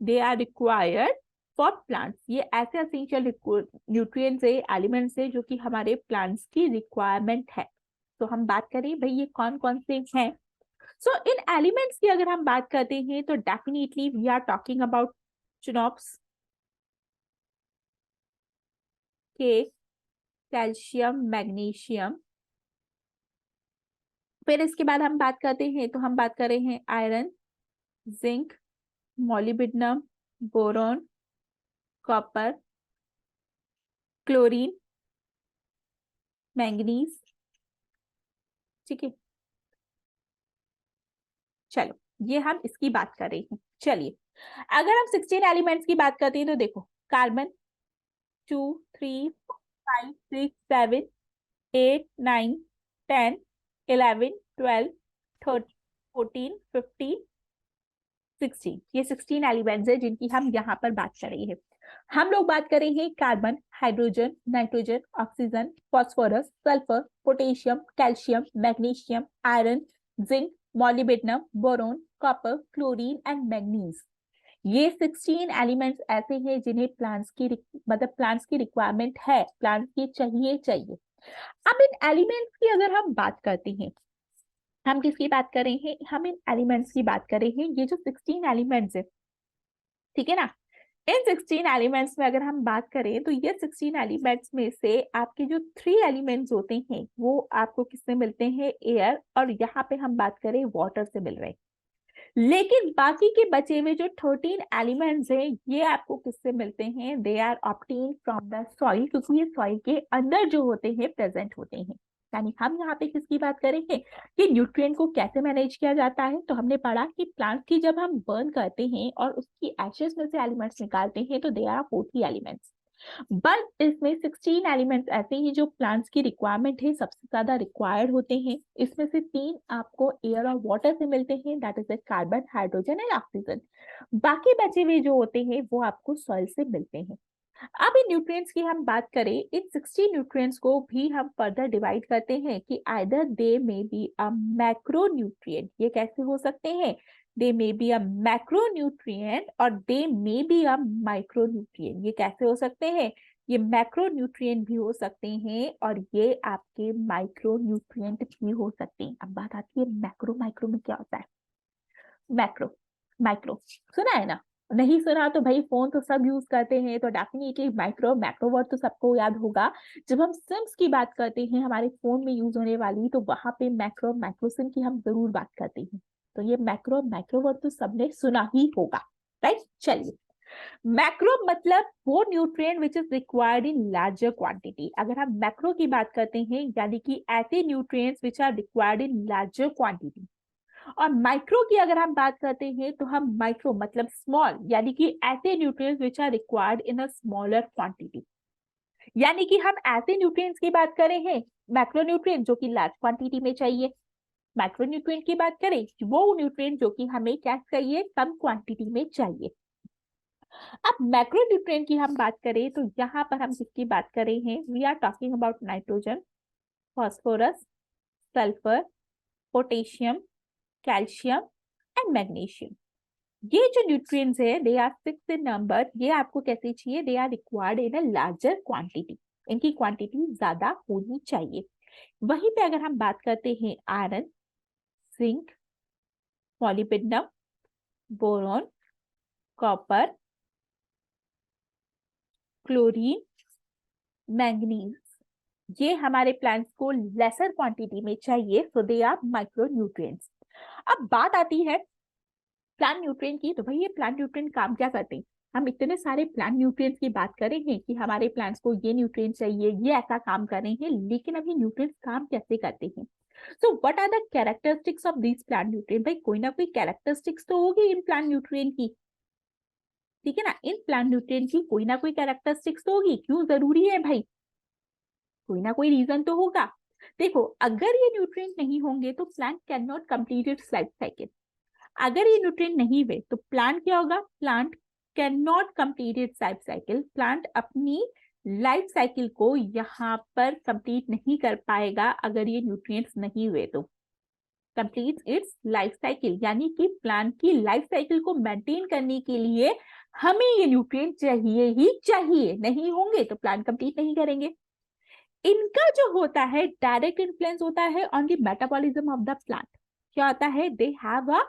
they are required for plants. ये ऐसे असेंशियल न्यूट्रिएंट्स है, एलिमेंट्स है जो कि हमारे प्लांट्स की रिक्वायरमेंट है। तो हम बात करें भाई ये कौन कौन से हैं। सो इन एलिमेंट्स की अगर हम बात करते हैं तो definitely we are talking about चिनॉप्स के, कैल्शियम, मैग्नीशियम। फिर इसके बाद हम बात करते हैं तो हम बात कर रहे हैं iron, zinc, molybdenum, boron, copper, chlorine, manganese, ठीक है। चलो ये हम इसकी बात कर रहे हैं। चलिए अगर हम 16 एलिमेंट्स की बात करते हैं तो देखो, कार्बन 2 3 4 5 6 7 8 9 10 11 12 13 14 15 16, ये 16 एलिमेंट्स है जिनकी हम यहाँ पर बात कर रहे हैं। हम लोग बात कर रहे हैं carbon, hydrogen, nitrogen, oxygen, phosphorus, sulphur, potassium, calcium, magnesium, iron, zinc, molybdenum, boron, copper, chlorine and manganese. ये 16 एलिमेंट्स ऐसे हैं जिन्हें प्लांट्स की मतलब प्लांट्स की रिक्वायरमेंट है, प्लांट्स की चाहिए चाहिए। अब इन एलिमेंट्स की अगर हम बात करते हैं, हम किसकी बात कर रहे हैं, हम इन एलिमेंट्स की बात कर रहे हैं। ये जो 16 एलिमेंट्स है, ठीक है ना, इन 16 एलिमेंट्स में अगर हम बात करें तो ये 16 एलिमेंट्स में से आपके जो 3 एलिमेंट्स होते हैं वो आपको किससे मिलते हैं, एयर, और यहाँ पे हम बात करें वाटर से मिल रहे हैं। लेकिन बाकी के बचे हुए जो 13 एलिमेंट्स हैं ये आपको किससे मिलते हैं, they are obtained from the soil, क्योंकि ये सॉइल के अंदर जो होते हैं प्रेजेंट होते हैं। यानी हम यहाँ पे किसकी बात करेंगे कि न्यूट्रिएंट को कैसे मैनेज किया जाता है। तो हमने पढ़ा कि प्लांट की जब हम बर्न करते हैं और उसकी एशेस में से एलिमेंट्स निकालते हैं तो दे आर 40 एलिमेंट्स, बट इसमें 16 एलिमेंट्स ऐसे हैं जो प्लांट्स की रिक्वायरमेंट है, सबसे ज्यादा रिक्वायर्ड होते हैं। इसमें से 3 आपको एयर और वाटर से मिलते हैं, that is carbon, hydrogen and oxygen. बाकी बचे हुए जो होते हैं वो आपको सॉइल से मिलते हैं। अब इन न्यूट्रिएंट्स की हम बात करें, इन 60 न्यूट्रिएंट्स को भी हम फर्दर डिवाइड करते हैं कि either they may be a macro nutrient, ये कैसे हो सकते हैं, they may be a macro nutrient और they may be a micro nutrient. ये कैसे हो सकते हैं, ये मैक्रो न्यूट्रिएंट भी हो सकते हैं और ये आपके माइक्रो न्यूट्रिएंट भी हो सकते हैं। अब बात आती है मैक्रो, माइक्रो में क्या होता है? मैक्रो, माइक्रो सुना है ना? नहीं सुना तो भाई फोन तो सब यूज करते हैं, तो डेफिनेटली माइक्रो मैक्रो वर्ड तो सबको याद होगा। जब हम सिम्स की बात करते हैं हमारे फोन में यूज होने वाली, तो वहां पे मैक्रो माइक्रो सिम की हम जरूर बात करते हैं। तो ये मैक्रो माइक्रो वर्ड तो सबने सुना ही होगा, राइट? चलिए, मैक्रो मतलब वो nutrient which is required in larger quantity. अगर हम मैक्रो की बात करते हैं यानी कि ऐसे nutrients which are required in larger quantity. और माइक्रो की अगर हम बात करते हैं तो हम माइक्रो मतलब स्मॉल, यानी कि ऐसे nutrients which are required in a smaller quantity. यानी कि हम ऐसे न्यूट्रिएंट्स की बात करें हैं मैक्रो न्यूट्रिएंट जो कि लार्ज क्वांटिटी में चाहिए, माइक्रो न्यूट्रिएंट की बात करें वो न्यूट्रिएंट जो कि हमें क्या चाहिए, कम क्वांटिटी में चाहिए। अब मैक्रो न्यूट्रिएंट की हम बात करें तो यहाँ पर हम किसकी बात करें हैं? We are talking about nitrogen, phosphorus, sulphur, potassium, calcium and magnesium. ये जो न्यूट्रिएंट्स है दे आर 6 इन नंबर। ये आपको कैसे चाहिए? They are required in a larger quantity. इनकी क्वांटिटी ज्यादा होनी चाहिए। वहीं पे अगर हम बात करते हैं iron, zinc, molybdenum, boron, copper, chlorine, manganese, ये हमारे प्लांट्स को लेसर क्वांटिटी में चाहिए, सो दे आर माइक्रो न्यूट्रिएंट्स। अब बात आती है प्लांट न्यूट्रिएंट की, तो भाई ये प्लांट न्यूट्रिएंट काम क्या करते हैं? हम इतने सारे प्लांट न्यूट्रिएंट्स की बात कर रहे हैं कि हमारे प्लांट्स को ये न्यूट्रिएंट चाहिए, ये ऐसा काम कर रहे हैं, लेकिन अभी न्यूट्रिएंट्स काम कैसे करते हैं? So what are the characteristics of this plant nutrient? भाई कोई ना कोई कैरेक्टरिस्टिक्स तो होगी इन प्लांट न्यूट्रिएंट की, ठीक है ना? इन प्लांट न्यूट्रिएंट की कोई ना कोई कैरेक्टरिस्टिक्स तो होगी। क्यों जरूरी है भाई? कोई ना कोई रीजन तो होगा। देखो, अगर ये न्यूट्रिएंट नहीं होंगे तो plant can not complete its life cycle. अगर ये न्यूट्रिएंट नहीं हुए तो प्लांट क्या होगा? Plant can not complete its life cycle. Plant अपनी लाइफ साइकिल को यहाँ पर कंप्लीट नहीं कर पाएगा अगर ये न्यूट्रिएंट्स नहीं हुए तो। कंप्लीट इट्स लाइफ साइकिल यानी कि प्लांट की लाइफ साइकिल को मेंटेन करने के लिए हमें ये न्यूट्रिएंट चाहिए ही चाहिए। नहीं होंगे तो प्लांट कंप्लीट नहीं करेंगे। इनका जो होता है डायरेक्ट इन्फ्लुएंस होता है on the metabolism of the plant. क्या होता है? They have a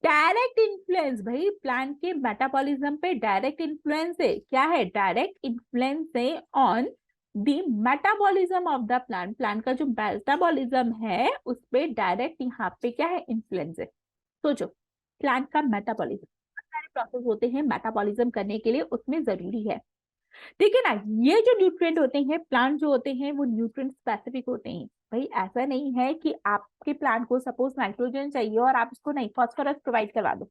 direct influence. भाई प्लांट के मेटाबॉलिज्म पे डायरेक्ट इन्फ्लुएंस है। क्या है? डायरेक्ट इन्फ्लुएंस है on the metabolism of the plant. Plant का जो मेटाबॉलिज्म है उस पे डायरेक्ट यहाँ पे क्या है? इन्फ्लुएंस है। सोचो, प्लांट का मेटाबॉलिज्म, सारे प्रोसेस होते हैं मेटाबॉलिज्म करने के लिए, उसमें जरूरी है, ठीक है ना? ये जो न्यूट्रिएंट होते हैं प्लांट जो होते हैं वो न्यूट्रिएंट स्पेसिफिक होते हैं। भाई ऐसा नहीं है कि आपके प्लांट को सपोज नाइट्रोजन चाहिए और आप उसको नहीं फॉस्फोरस प्रोवाइड करवा दो।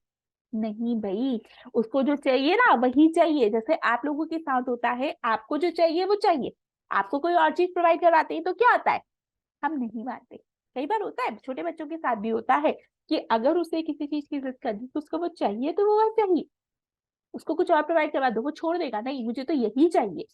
नहीं भाई, उसको जो चाहिए ना वही चाहिए। जैसे आप लोगों के साथ होता है, आपको जो चाहिए वो चाहिए, आपको कोई और चीज प्रोवाइड करवाते हैं तो क्या होता है? हम नहीं मानते। कई बार होता है, छोटे बच्चों के साथ भी होता है कि अगर उसे किसी चीज की जिद करनी तो उसको वो चाहिए तो वो चाहिए, उसको कुछ और प्रोवाइड करवा दो वो छोड़ देगा, नहीं मुझे तो यही चाहिए।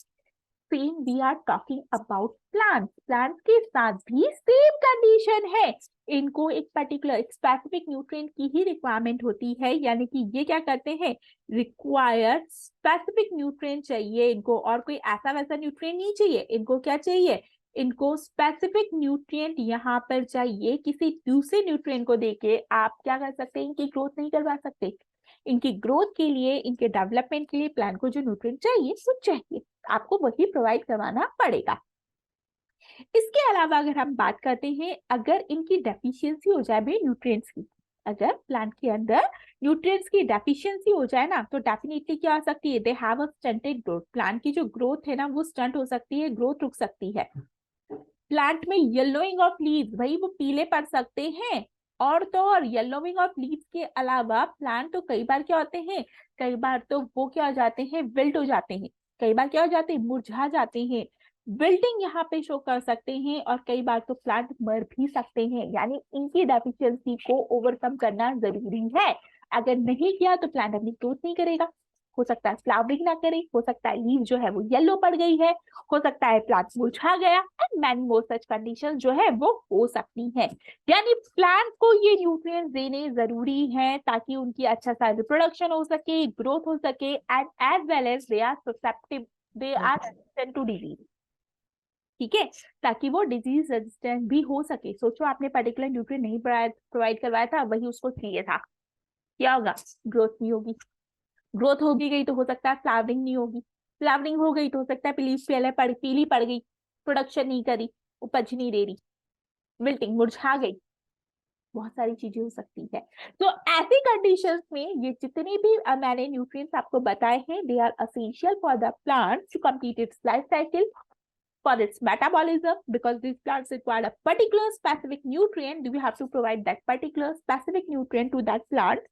Same we are talking about plants. Plants के साथ भी सेम कंडीशन है। इनको एक पर्टिकुलर स्पेसिफिक न्यूट्रिएंट की ही रिक्वायरमेंट होती है, यानी कि ये क्या करते हैं? रिक्वायर स्पेसिफिक न्यूट्रिएंट चाहिए इनको, और कोई ऐसा वैसा न्यूट्रिएंट नहीं चाहिए। इनको क्या चाहिए? इनको स्पेसिफिक न्यूट्रिएंट यहाँ पर चाहिए। किसी दूसरे न्यूट्रिएंट को देके आप क्या कर सकते हैं? इनकी ग्रोथ नहीं करवा सकते। इनकी ग्रोथ के लिए, इनके डेवलपमेंट के लिए प्लांट को जो न्यूट्रिएंट चाहिए वो चाहिए, आपको वही प्रोवाइड करवाना पड़ेगा। इसके अलावा अगर हम बात करते हैं, अगर इनकी डेफिशिएंसी हो जाए भाई न्यूट्रिएंट्स की, अगर प्लांट के अंदर न्यूट्रिएंट्स की डेफिशिएंसी हो जाए ना, तो डेफिनेटली क्या हो सकती है? They have a stunted growth. Plant की जो ग्रोथ है ना वो स्टंट हो सकती है, ग्रोथ रुक सकती है। प्लांट में येलोइंग ऑफ लीव्स, भाई वो पीले पड़ सकते हैं। और तो और येलोइंग ऑफ लीव्स के अलावा प्लांट तो कई बार क्या होते हैं? कई बार तो वो क्या हो जाते हैं? विल्ट हो जाते हैं। कई बार क्या हो जाते हैं? मुरझा जाते हैं। विल्टिंग यहाँ पे शो कर सकते हैं, और कई बार तो प्लांट मर भी सकते हैं। यानी इनकी डेफिशिएंसी को ओवरकम करना जरूरी है। अगर नहीं किया तो प्लांट अपनी ग्रोथ नहीं करेगा। हो सकता है फ्लावरिंग ना करे, हो सकता है लीव जो है वो येलो पड़ गई है, हो सकता है प्लांट मुरझा गया, and many more such condition जो है वो हो सकती है। यानी प्लांट को ये न्यूट्रिएंट्स देने जरूरी है ताकि उनकी अच्छा सा रिप्रोडक्शन हो सके, ग्रोथ हो सके, and as well as they are susceptive they are resistant to disease, ठीक है, ताकि वो डिजीज रेजिस्टेंट भी हो सके। सोचो आपने पर्टिकुलर न्यूट्रिएंट नहीं प्रोवाइड करवाया था, वही उसको चाहिए था, क्या होगा, ग्रोथ नहीं होगी। ग्रोथ होगी गई तो हो सकता है फ्लावरिंग नहीं होगी, फ्लावरिंग हो गई तो हो सकता है पीली पड़ गई, प्रोडक्शन नहीं करी, उपज नहीं दे रही, विल्टिंग, मुरझा गई, बहुत सारी चीजें हो सकती है। तो ऐसी कंडीशंस में ये जितने भी मैंने न्यूट्रिएंट्स आपको बताए हैं, they are essential for the plant to complete its life cycle, for its metabolism, because these plants require a particular specific nutrient. We have to provide that particular specific nutrient to that plant,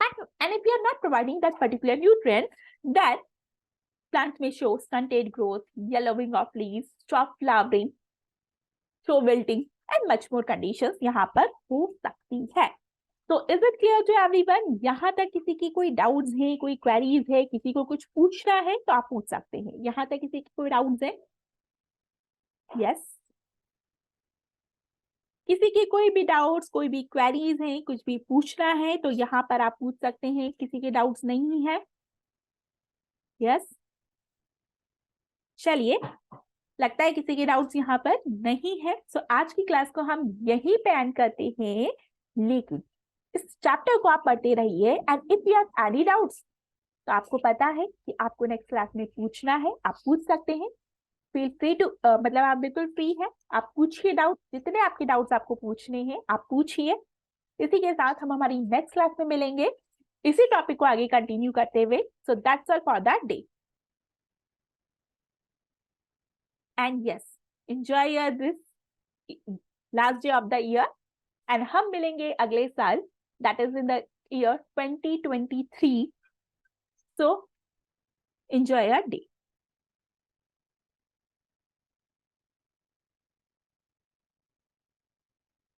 and if we are not providing that particular nutrient, then plant may show stunted growth, yellowing of leaves, stop flowering, show wilting, and much more conditions यहाँ पर हो सकती है। तो is it clear to everyone? यहाँ तक किसी की कोई डाउट्स हैं, कोई क्वेरीज है, किसी को कुछ पूछना है तो आप पूछ सकते हैं। यहाँ तक किसी की कोई डाउट्स है? यस, किसी की कोई भी डाउट्स, कोई भी क्वेरीज हैं, कुछ भी पूछना है तो यहाँ पर आप पूछ सकते हैं। किसी के डाउट्स नहीं है? यस, चलिए, लगता है किसी के डाउट्स यहाँ पर नहीं है। सो आज की क्लास को हम यहीं पे एंड करते हैं, लेकिन इस चैप्टर को आप पढ़ते रहिए, and if you have any doubts तो आपको पता है कि आपको नेक्स्ट क्लास में पूछना है, आप पूछ सकते हैं। फील फ्री टू, मतलब आप बिल्कुल फ्री है, आप पूछिए डाउट, जितने आपके डाउट्स आपको पूछने हैं आप पूछिए। इसी के साथ हम हमारी नेक्स्ट क्लास में मिलेंगे, इसी टॉपिक को आगे कंटिन्यू करते हुए। So that's all for that day, and yes, enjoy this last day of the year, and हम मिलेंगे अगले साल, that is in the year 2023। So enjoy your day.